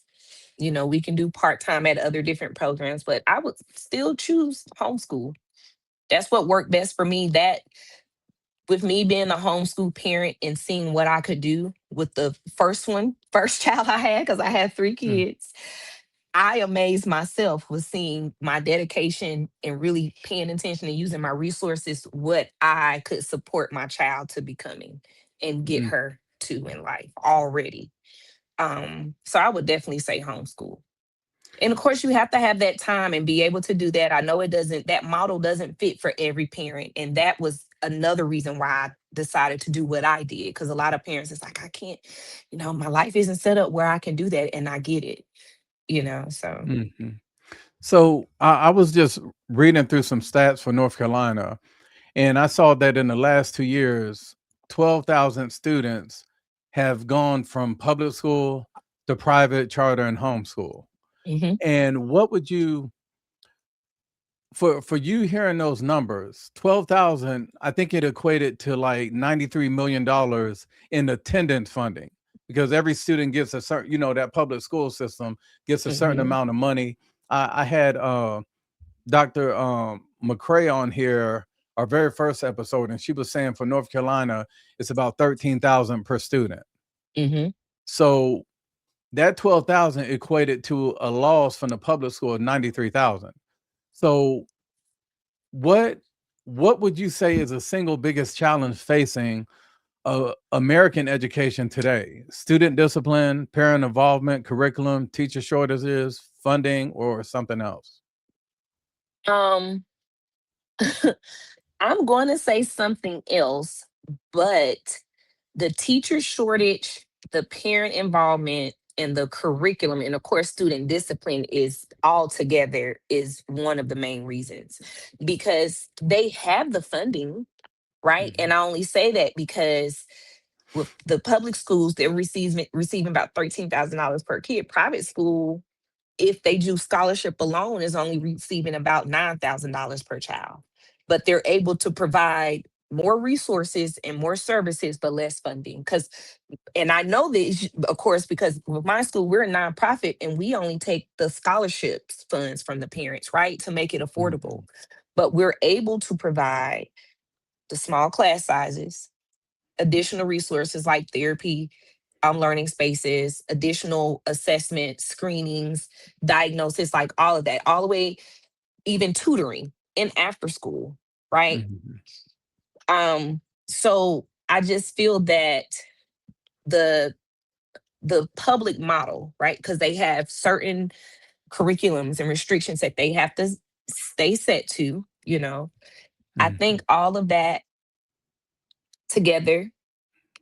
you know, we can do part-time at other different programs, but I would still choose homeschool. That's what worked best for me. That with me being a homeschool parent and seeing what I could do with the first child I had, because I had three mm, kids, I amazed myself with seeing my dedication and really paying attention and using my resources, what I could support my child to becoming and get mm. her to in life already. So I would definitely say homeschool. And of course, you have to have that time and be able to do that. I know that model doesn't fit for every parent. And that was another reason why I decided to do what I did. Because a lot of parents, it's like, I can't, my life isn't set up where I can do that. And I get it, so. Mhm. So I was just reading through some stats for North Carolina, and I saw that in the last 2 years, 12,000 students have gone from public school to private, charter, and homeschool. Mhm. And what would you, for you hearing those numbers, 12,000, I think it equated to like $93 million in attendance funding. because every student gets a certain, that public school system gets a certain Mm-hmm. amount of money. I had Dr. McCrae on here, our very first episode, and she was saying for North Carolina, it's about 13,000 per student. Mm-hmm. So that 12,000 equated to a loss from the public school of 93,000. So what would you say is the single biggest challenge facing American education today? Student discipline, parent involvement, curriculum, teacher shortages, funding, or something else? Um, I'm going to say something else, but the teacher shortage, the parent involvement, and the curriculum, and of course, student discipline is all together is one of the main reasons because they have the funding, right? And I only say that because with the public schools, they're receiving about $13,000 per kid. Private school, if they do scholarship alone, is only receiving about $9,000 per child. But they're able to provide more resources and more services, but less funding. And I know this, of course, because with my school, we're a nonprofit and we only take the scholarships funds from the parents, right, to make it affordable. But we're able to provide the small class sizes, additional resources like therapy, learning spaces, additional assessment, screenings, diagnosis, like all of that, all the way, even tutoring in after school, right? So I just feel that the public model, right? Because they have certain curriculums and restrictions that they have to stay set to, I think all of that together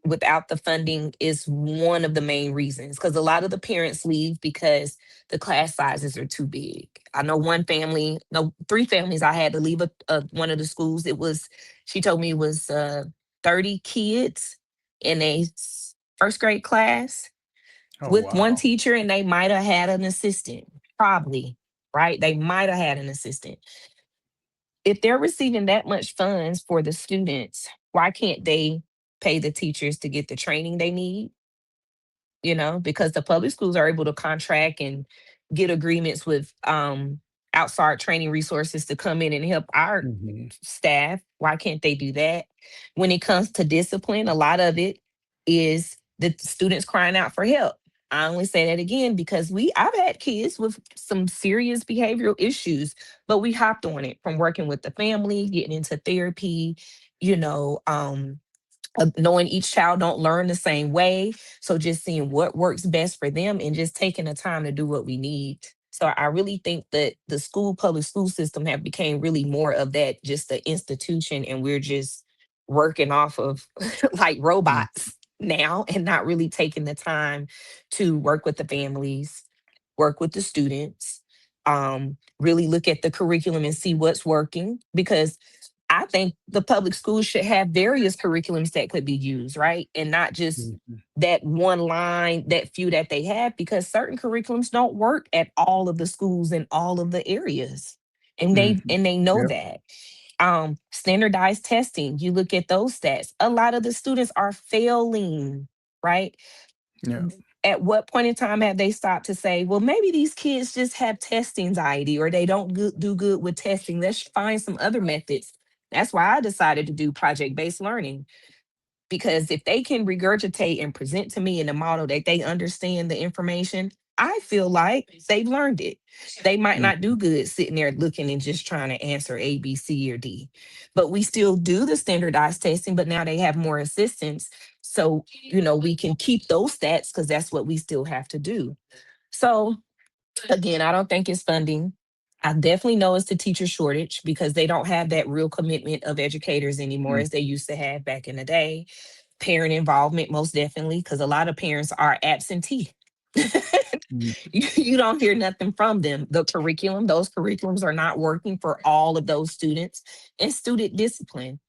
without the funding is one of the main reasons because a lot of the parents leave because the class sizes are too big. I know one family, no, three families I had to leave one of the schools. She told me it was 30 kids in a first grade class with one teacher, and they might have had an assistant, probably, right? They might have had an assistant. If they're receiving that much funds for the students, why can't they pay the teachers to get the training they need? Because the public schools are able to contract and get agreements with outside training resources to come in and help our staff. Why can't they do that? When it comes to discipline, a lot of it is the students crying out for help. I only say that again because I've had kids with some serious behavioral issues, but we hopped on it from working with the family, getting into therapy, knowing each child don't learn the same way. So just seeing what works best for them and just taking the time to do what we need. So I really think that the public school system have became really more of that, just the institution, and we're just working off of like robots now and not really taking the time to work with the families, work with the students, really look at the curriculum and see what's working because I think the public schools should have various curriculums that could be used, right? And not just that one line, that few that they have, because certain curriculums don't work at all of the schools in all of the areas. And they know that. Standardized testing, you look at those stats, a lot of the students are failing, right? Yeah. At what point in time have they stopped to say, well, maybe these kids just have test anxiety or they don't do good with testing? Let's find some other methods. That's why I decided to do project-based learning. Because if they can regurgitate and present to me in a model that they understand the information, I feel like they've learned it. They might not do good sitting there looking and just trying to answer A, B, C, or D. But we still do the standardized testing, but now they have more assistance. So, we can keep those stats because that's what we still have to do. So again, I don't think it's funding. I definitely know it's the teacher shortage because they don't have that real commitment of educators anymore as they used to have back in the day. Parent involvement, most definitely, because a lot of parents are absentee. You don't hear nothing from them. Those curriculums are not working for all of those students. And student discipline,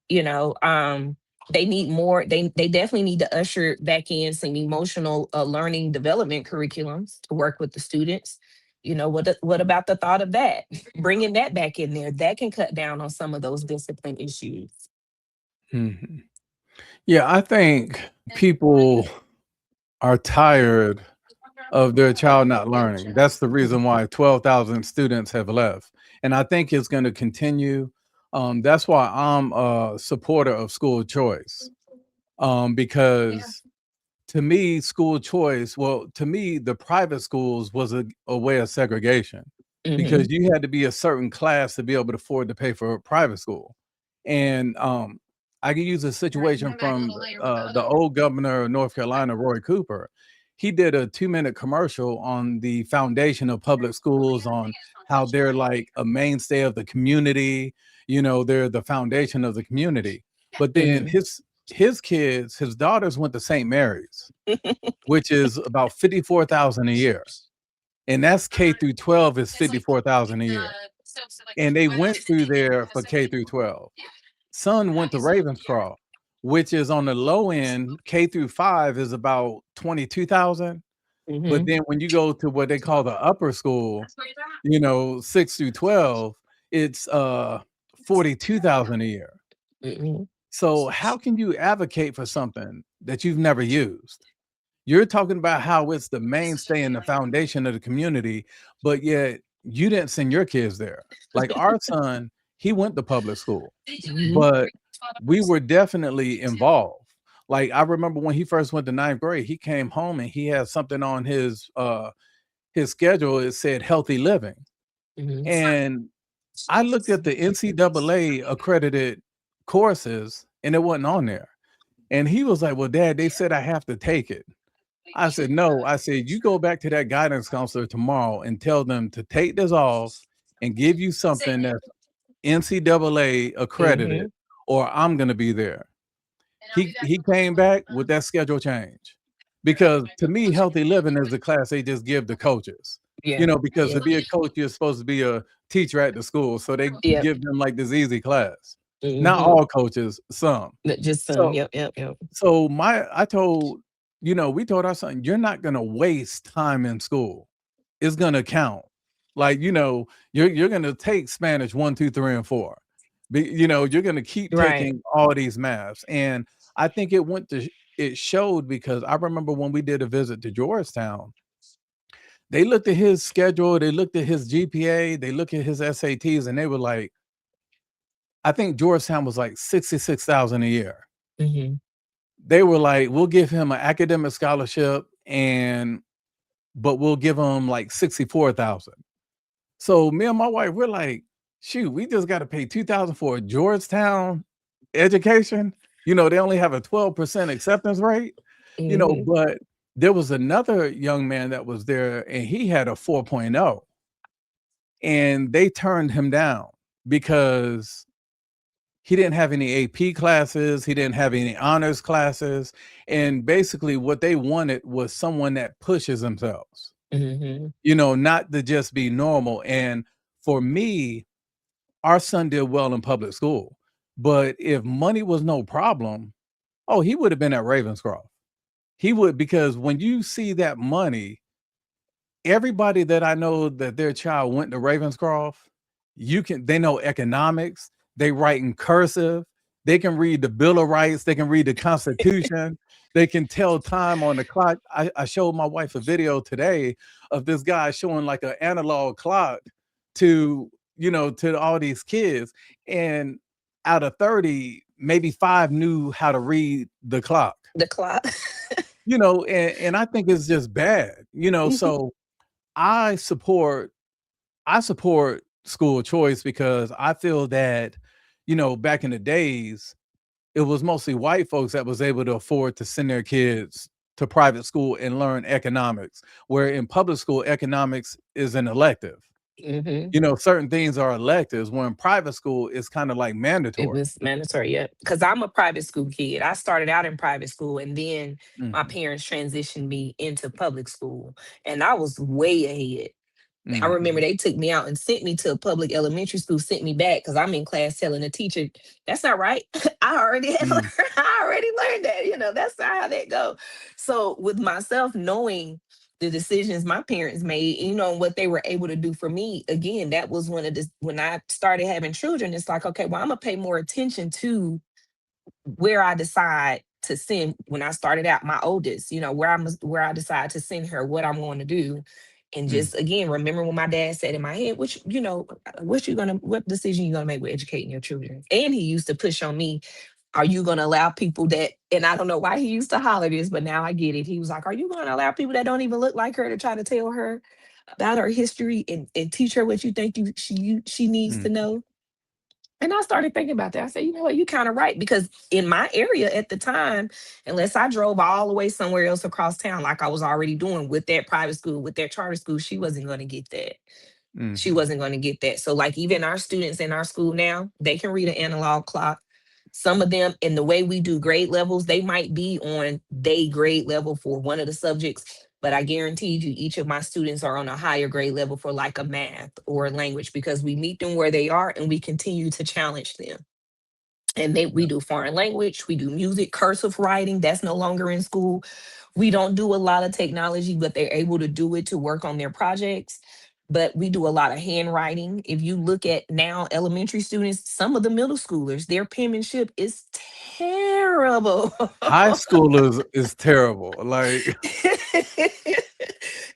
they need more. They definitely need to usher back in some emotional learning development curriculums to work with the students. What about the thought of that? Bringing that back in there, that can cut down on some of those discipline issues. Yeah, I think people are tired of their child not learning. That's the reason why 12,000 students have left. And I think it's going to continue. That's why I'm a supporter of school choice. Because to me, school choice, well, to me, the private schools was a way of segregation because Mm-hmm. you had to be a certain class to be able to afford to pay for a private school. And I can use a situation from the old governor of North Carolina, Roy Cooper. He did a 2-minute commercial on the foundation of public schools, on how they're like a mainstay of the community. They're the foundation of the community. But then Mm-hmm. his kids, his daughters went to St. Mary's, which is about 54,000 a year. And that's K through 12 is 54,000 a year. And they went through there for K through 12. Son went to Ravenscroft, which is on the low end. K through 5 is about 22,000. But Mm-hmm. then when you go to what they call the upper school, 6 through 12, it's 42,000 a year. Mm-hmm. So how can you advocate for something that you've never used? You're talking about how it's the mainstay and the foundation of the community, but yet you didn't send your kids there. Like our son, he went to public school, Mm-hmm. but we were definitely involved. Like I remember when he first went to 9th grade, he came home and he had something on his schedule. It said healthy living. Mm-hmm. And I looked at the NCAA accredited courses and it wasn't on there. And he was like, "Well, Dad, they said I have to take it." I said, "No." I said, "You go back to that guidance counselor tomorrow and tell them to take this off and give you something that's NCAA accredited, Mm-hmm. or I'm gonna be there." He came back with that schedule change. Because to me, healthy living is the class they just give the coaches. Yeah. Because to Yep. be a coach, you're supposed to be a teacher at the school. So they Yep. give them like this easy class. Not Mm-hmm. all coaches, some. Just some. So Yep. Yep. Yep. so we told our son, you're not gonna waste time in school. It's gonna count. Like, you're gonna take Spanish 1, 2, 3, and 4. You're gonna keep Right. taking all these maths. And I think it showed because I remember when we did a visit to Georgetown, they looked at his schedule, they looked at his GPA, they looked at his SATs, and they were like, I think Georgetown was like 66,000 a year. Mm-hmm. They were like, we'll give him an academic scholarship but we'll give him like 64,000. So me and my wife, we're like, shoot, we just got to pay 2,000 for a Georgetown education. They only have a 12% acceptance rate, Mm-hmm. but there was another young man that was there and he had a 4.0 and they turned him down because he didn't have any AP classes. He didn't have any honors classes. And basically what they wanted was someone that pushes themselves, Mm-hmm. not to just be normal. And for me, our son did well in public school. But if money was no problem, he would have been at Ravenscroft. He would, because when you see that money, everybody that I know that their child went to Ravenscroft, they know economics, they write in cursive, they can read the Bill of Rights, they can read the Constitution, they can tell time on the clock. I showed my wife a video today of this guy showing like an analog clock to all these kids, and out of 30, maybe 5 knew how to read the clock. The clock. And I think it's just bad, so I support school choice because I feel that, back in the days, it was mostly white folks that was able to afford to send their kids to private school and learn economics, where in public school, economics is an elective. Mm-hmm. Certain things are electives, when in private school, it's kind of like It mandatory. was mandatory, yeah. Because I'm a private school kid. I started out in private school and then my Mhm, parents transitioned me into public school. And I was way ahead. I remember mhm, they took me out and sent me to a public elementary school, sent me back because I'm in class telling the teacher, that's not right. I already had learned, mm, I already learned that. That's not how that go. So with myself knowing the decisions my parents made, and what they were able to do for me, again, that was one of the when I started having children, it's like, okay, well, I'm gonna pay more attention to where I decide to send when I started out, my oldest, where I decided to send her, what I'm going to do. And just again, remember what my dad said in my head, what decision you gonna make with educating your children? And he used to push on me, are you gonna allow people that, and I don't know why he used to holler this, but now I get it. He was like, are you gonna allow people that don't even look like her to try to tell her about her history and teach her what you think she needs to know? And I started thinking about that. I said, you know what, you kind of right. Because in my area at the time, unless I drove all the way somewhere else across town, like I was already doing with that private school, with that charter school, she wasn't going to get that. She wasn't going to get that. So like even our students in our school now, they can read an analog clock. Some of them, in the way we do grade levels, they might be on they grade level for one of the subjects, but I guarantee you each of my students are on a higher grade level for like a math or a language, because we meet them where they are and we continue to challenge them. And we do foreign language, we do music, cursive writing, that's no longer in school. We don't do a lot of technology, but they're able to do it to work on their projects. But we do a lot of handwriting. If you look at now elementary students, some of the middle schoolers, their penmanship is terrible. High schoolers is terrible. Like,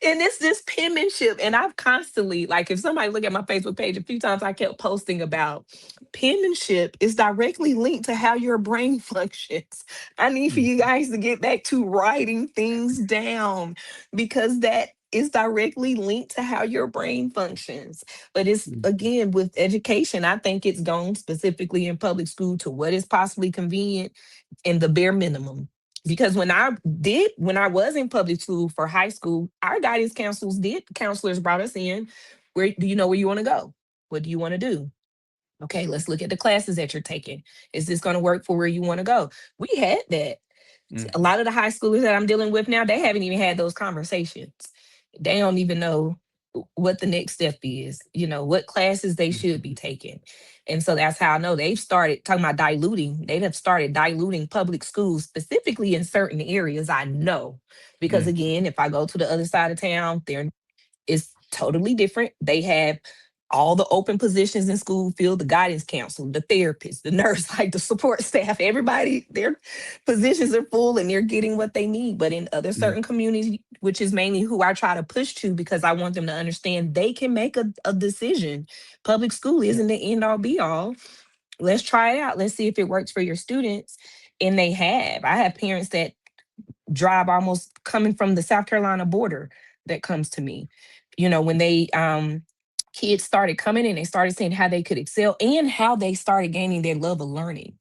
And it's this penmanship. And I've constantly, like, if somebody look at my Facebook page, a few times I kept posting about penmanship is directly linked to how your brain functions. I need for you guys to get back to writing things down, because that is directly linked to how your brain functions. But it's again with education, I think it's gone specifically in public school to what is possibly convenient and the bare minimum. Because when I was in public school for high school, our guidance counselors brought us in. Where do you know where you want to go? What do you want to do? Okay, let's look at the classes that you're taking. Is this going to work for where you want to go? We had that. A lot of the high schoolers that I'm dealing with now, they haven't even had those conversations. They don't even know what the next step is, what classes they should be taking. And so that's how I know they've started talking about diluting. They have started diluting public schools, specifically in certain areas, I know. Because again, if I go to the other side of town, it's totally different. They have all the open positions in school filled, the guidance counselor, the therapist, the nurse, like the support staff, everybody, their positions are full and they're getting what they need. But in other certain communities, which is mainly who I try to push to, because I want them to understand they can make a decision. Public school isn't the end all be all. Let's try it out. Let's see if it works for your students. And they have. I have parents that drive almost coming from the South Carolina border that comes to me. When they kids started coming in, they started seeing how they could excel and how they started gaining their love of learning.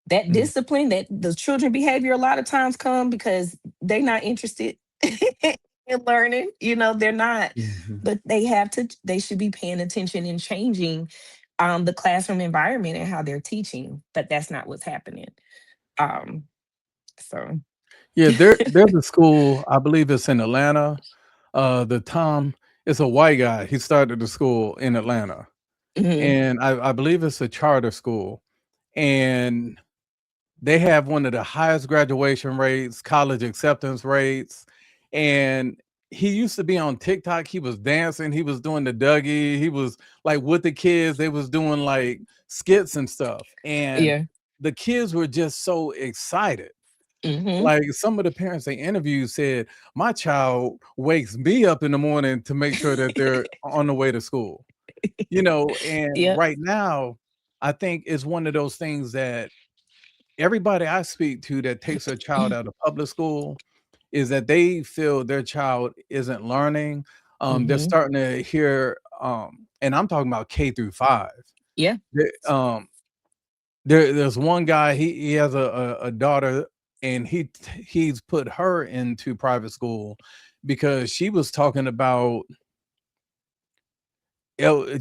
That discipline, that the children behavior a lot of times come because they're not interested in learning. They're not, but they should be paying attention and changing the classroom environment and how they're teaching, but that's not what's happening. So yeah, there's a school, I believe it's in Atlanta. It's a white guy. He started the school in Atlanta. And I believe it's a charter school. And they have one of the highest graduation rates, college acceptance rates. And he used to be on TikTok. He was dancing. He was doing the Dougie. He was like with the kids. They was doing like skits and stuff. And the kids were just so excited. Like some of the parents they interviewed said, my child wakes me up in the morning to make sure that they're on the way to school. And right now, I think it's one of those things that everybody I speak to that takes a child out of public school is that they feel their child isn't learning. They're starting to hear, and I'm talking about K through 5. Yeah. There's one guy, he has a daughter, and he's put her into private school because she was talking about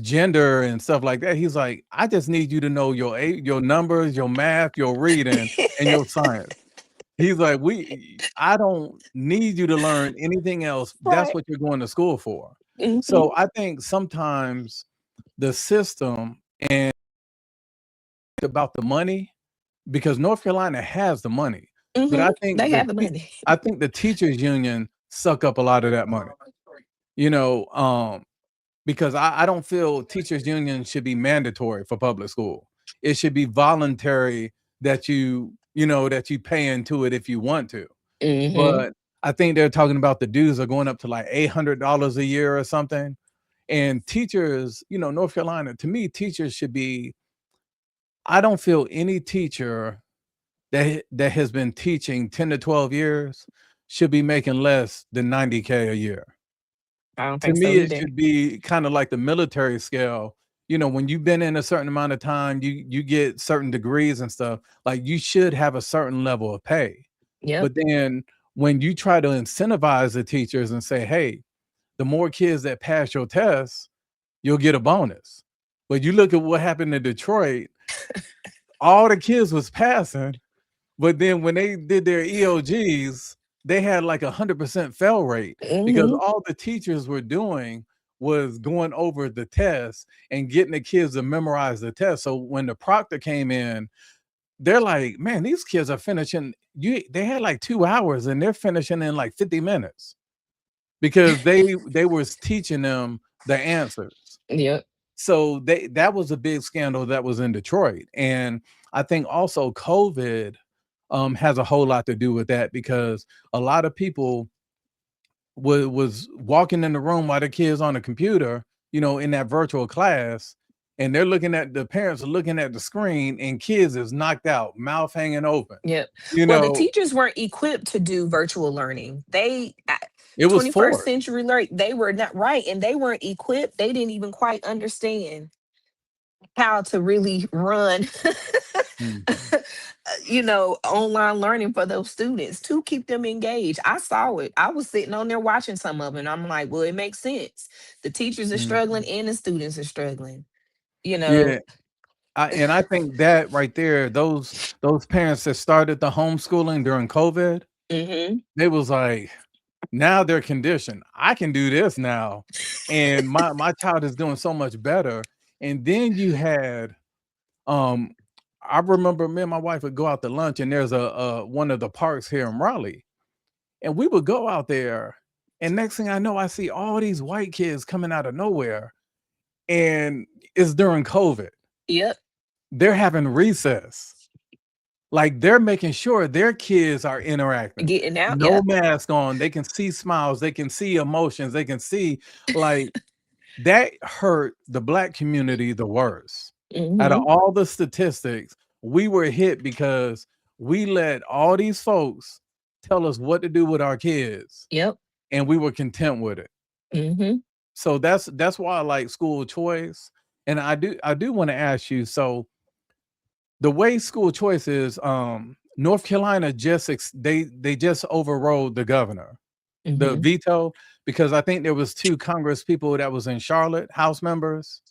gender and stuff like that. He's like, I just need you to know your numbers, your math, your reading, and your science. He's like, I don't need you to learn anything else. That's what you're going to school for. So I think sometimes the system and about the money, because North Carolina has the money, but I think they have the money. I think the teachers union suck up a lot of that money. Because I don't feel teachers union should be mandatory for public school. It should be voluntary that you that you pay into it if you want to. Mm-hmm. But I think they're talking about the dues are going up to like $800 a year or something. And teachers, North Carolina, to me, teachers should be, I don't feel any teacher that has been teaching 10 to 12 years should be making less than $90K a year. I don't To think so me, it either. should be kind of like the military scale. When you've been in a certain amount of time, you get certain degrees and stuff. Like you should have a certain level of pay. Yep. But then when you try to incentivize the teachers and say, hey, the more kids that pass your tests, you'll get a bonus. But you look at what happened in Detroit, all the kids was passing, but then when they did their EOGs, they had like 100% fail rate because Mm-hmm. all the teachers were doing was going over the test and getting the kids to memorize the test. So when the proctor came in, they're like, man, these kids are finishing. They had like 2 hours and they're finishing in like 50 minutes because they was teaching them the answers. Yep. So that was a big scandal that was in Detroit. And I think also COVID has a whole lot to do with that because a lot of people was walking in the room while the kids on the computer, in that virtual class, and they're looking at the parents are looking at the screen, and kids is knocked out, mouth hanging open. Yep. You Well, the know, teachers weren't equipped to do virtual learning. it was 21st forced. century learning, they were not right, and they weren't equipped. They didn't even quite understand how to really run Mm. online learning for those students to keep them engaged. I saw it. I was sitting on there watching some of it, and I'm like, well, it makes sense. The teachers are struggling Mhm. and the students are struggling. You Yeah, know, I think that right there, those parents that started the homeschooling during COVID, hmm they was like, now they're conditioned. I can do this now, and my child is doing so much better. And then you had, I remember me and my wife would go out to lunch, and there's a one of the parks here in Raleigh, and we would go out there, and next thing I know, I see all these white kids coming out of nowhere, and it's during COVID. yep, They're having recess. Like, they're making sure their kids are interacting. getting out, No yep, mask on, they can see smiles, they can see emotions, they can see, like, that hurt the Black community the worst. Out of hmm all the statistics, we were hit because we let all these folks tell us what to do with our kids, yep, and we were content with it. hmm So that's why I like school choice. And I do wanna ask you, so the way school choice is, North Carolina just they just overrode the governor, the hmm veto, because I think there was 2 Congress people that was in Charlotte, House members,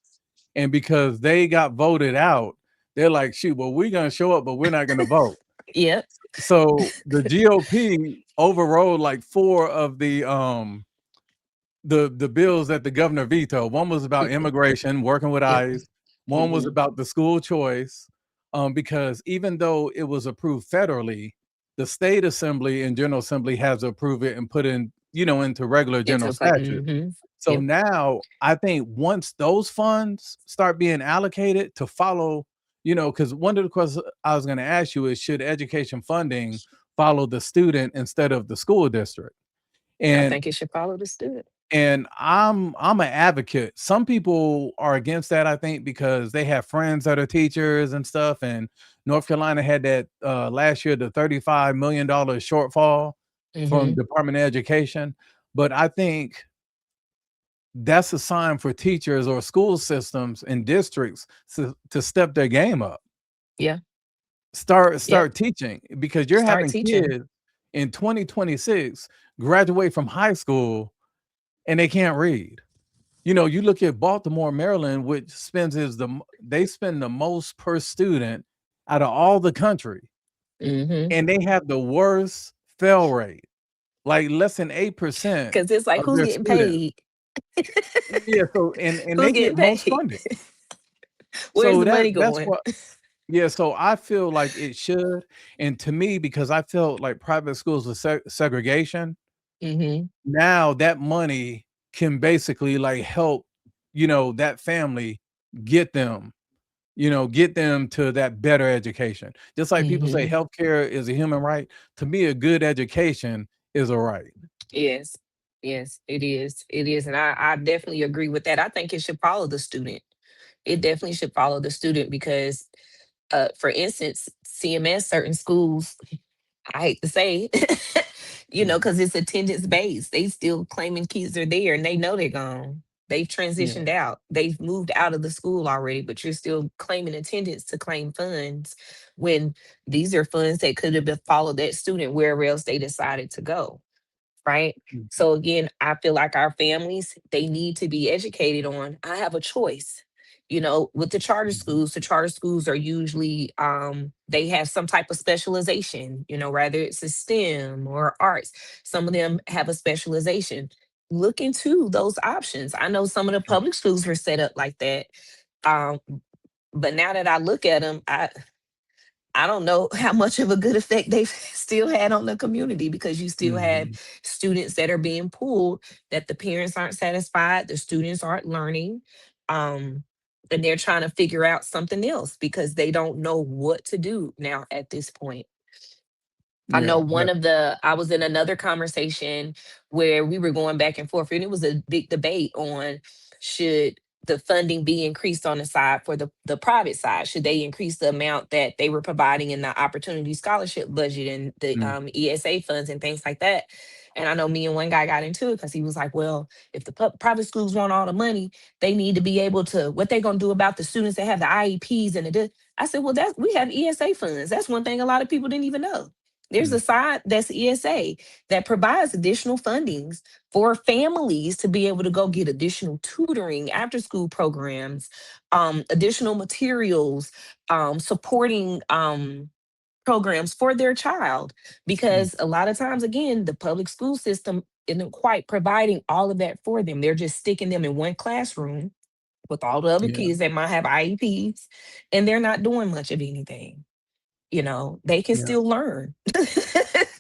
and because they got voted out, they're like, "Shoot, well, we're gonna show up, but we're not gonna vote." yep, So the GOP overrode like 4 of the bills that the governor vetoed. One was about immigration, working with yep, ICE. One was hmm about the school choice, because even though it was approved federally, the state assembly and general assembly has to approve it and put in, into regular into general the play. statute. So Yep, now I think once those funds start being allocated to follow, because one of the questions I was going to ask you is, should education funding follow the student instead of the school district? I And think it should follow the student. I'm an advocate. Some people are against that, I think, because they have friends that are teachers and stuff. And North Carolina had that last year, the $35 million shortfall from hmm Department of Education. But I think that's a sign for teachers or school systems and districts to step their game up. Yeah, Start yep. teaching, because you're Start having teaching. kids in 2026 graduate from high school and they can't read. You look at Baltimore, Maryland, which they spend the most per student out of all the country, hmm and they have the worst fail rate, like less than 8% Because it's like, of who's their getting students. paid? Yeah, so and Who's they get getting most paid? funding. Where's So the money that's going? what yeah, so I feel like it should, and to me, because I felt like private schools with segregation, hmm now that money can basically like help, that family get them, get them to that better education. Just like people say Hmm. healthcare is a human right, to me, a good education is a right. Yes. Yes, it is. It is. And I definitely agree with that. I think it should follow the student. It definitely should follow the student because, for instance, CMS, certain schools, I hate to say, Mhm. because it's attendance based. They still claiming kids are there and they know they're gone. They've Yeah. transitioned out. They've moved out of the school already, but you're still claiming attendance to claim funds when these are funds that could have been followed that student wherever else they decided to go. Right. Mhm. So again, I feel like our families, they need to be educated on, I have a choice. With Mhm. the charter schools are usually they have some type of specialization, whether it's a STEM or arts. Some of them have a specialization. Look into those options. I know some of the public schools were set up like that. Um, but now that I look at them, I don't know how much of a good effect they've still had on the community because you still have Mhm. students that are being pulled, that the parents aren't satisfied, the students aren't learning, um, and they're trying to figure out something else because they don't know what to do now at this point. I know Yeah. I was in another conversation where we were going back and forth, and it was a big debate on should the funding be increased on the side for the private side? Should they increase the amount that they were providing in the opportunity scholarship budget and the Mm. ESA funds and things like that? And I know me and one guy got into it because he was like, well, if the private schools want all the money, they need to be able to, what they going to do about the students that have the IEPs and I said, well, we have ESA funds. That's one thing a lot of people didn't even know. There's Mm. a side that's ESA that provides additional fundings for families to be able to go get additional tutoring, after school programs, additional materials, supporting programs for their child. Mm. Because a lot of times, again, the public school system isn't quite providing all of that for them. They're just sticking them in one classroom with all the other Yeah. kids that might have IEPs, and they're not doing much of anything. They can Yeah. still learn.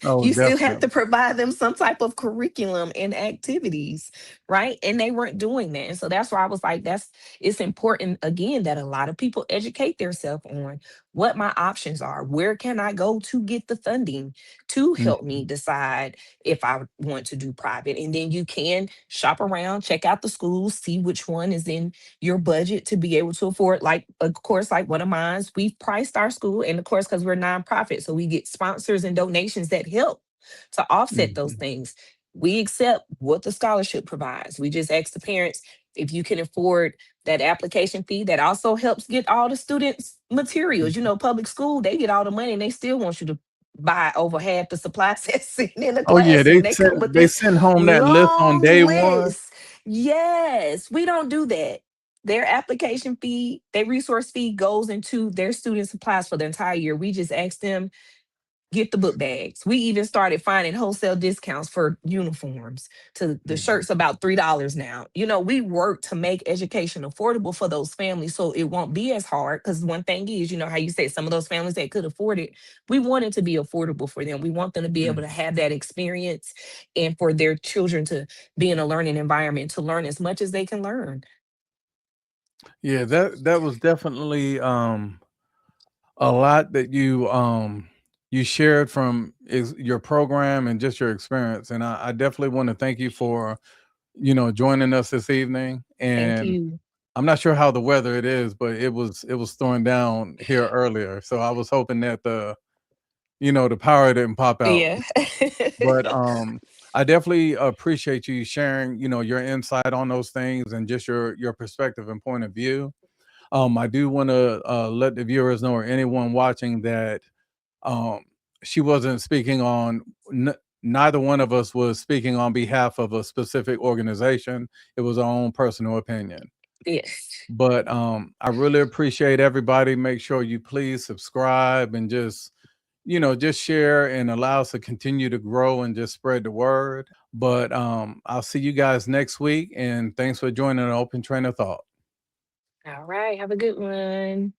Oh, You still have to definitely. provide them some type of curriculum and activities, right? And they weren't doing that. And so that's why I was like, it's important again that a lot of people educate themselves on what my options are. Where can I go to get the funding to help Mhm. me decide if I want to do private? And then you can shop around, check out the schools, see which one is in your budget to be able to afford. Like, of course, like one of mine's, we've priced our school, and of course, because we're nonprofit, so we get sponsors and donations that help to offset those Mhm. things. We accept what the scholarship provides. We just ask the parents if you can afford that application fee. That also helps get all the students materials. Mhm. Public school, they get all the money and they still want you to buy over half the supplies that's sitting in the Oh, yeah, classroom. They come with they this send home that list on long day 1. list. Yes, we don't do that. Their application fee, their resource fee goes into their student supplies for the entire year. We just ask them, get the book bags. We even started finding wholesale discounts for uniforms to the Mhm. shirts about $3 now. We work to make education affordable for those families so it won't be as hard. Because one thing is, how you say some of those families that could afford it, we want it to be affordable for them. We want them to be able Mm. to have that experience and for their children to be in a learning environment to learn as much as they can learn. Yeah, that was definitely, a lot that you shared from your program and just your experience, and I definitely want to thank you for joining us this evening. Thank And you. I'm not sure how the weather it is, but it was throwing down here earlier, so I was hoping that the power didn't pop out. Yeah. But I definitely appreciate you sharing your insight on those things and just your perspective and point of view. I do want to let the viewers know, or anyone watching, that um, she wasn't speaking on. Neither one of us was speaking on behalf of a specific organization. It was our own personal opinion. Yes. But I really appreciate everybody. Make sure you please subscribe and just share and allow us to continue to grow and just spread the word. But I'll see you guys next week. And thanks for joining an Open Train of Thought. All right. Have a good one.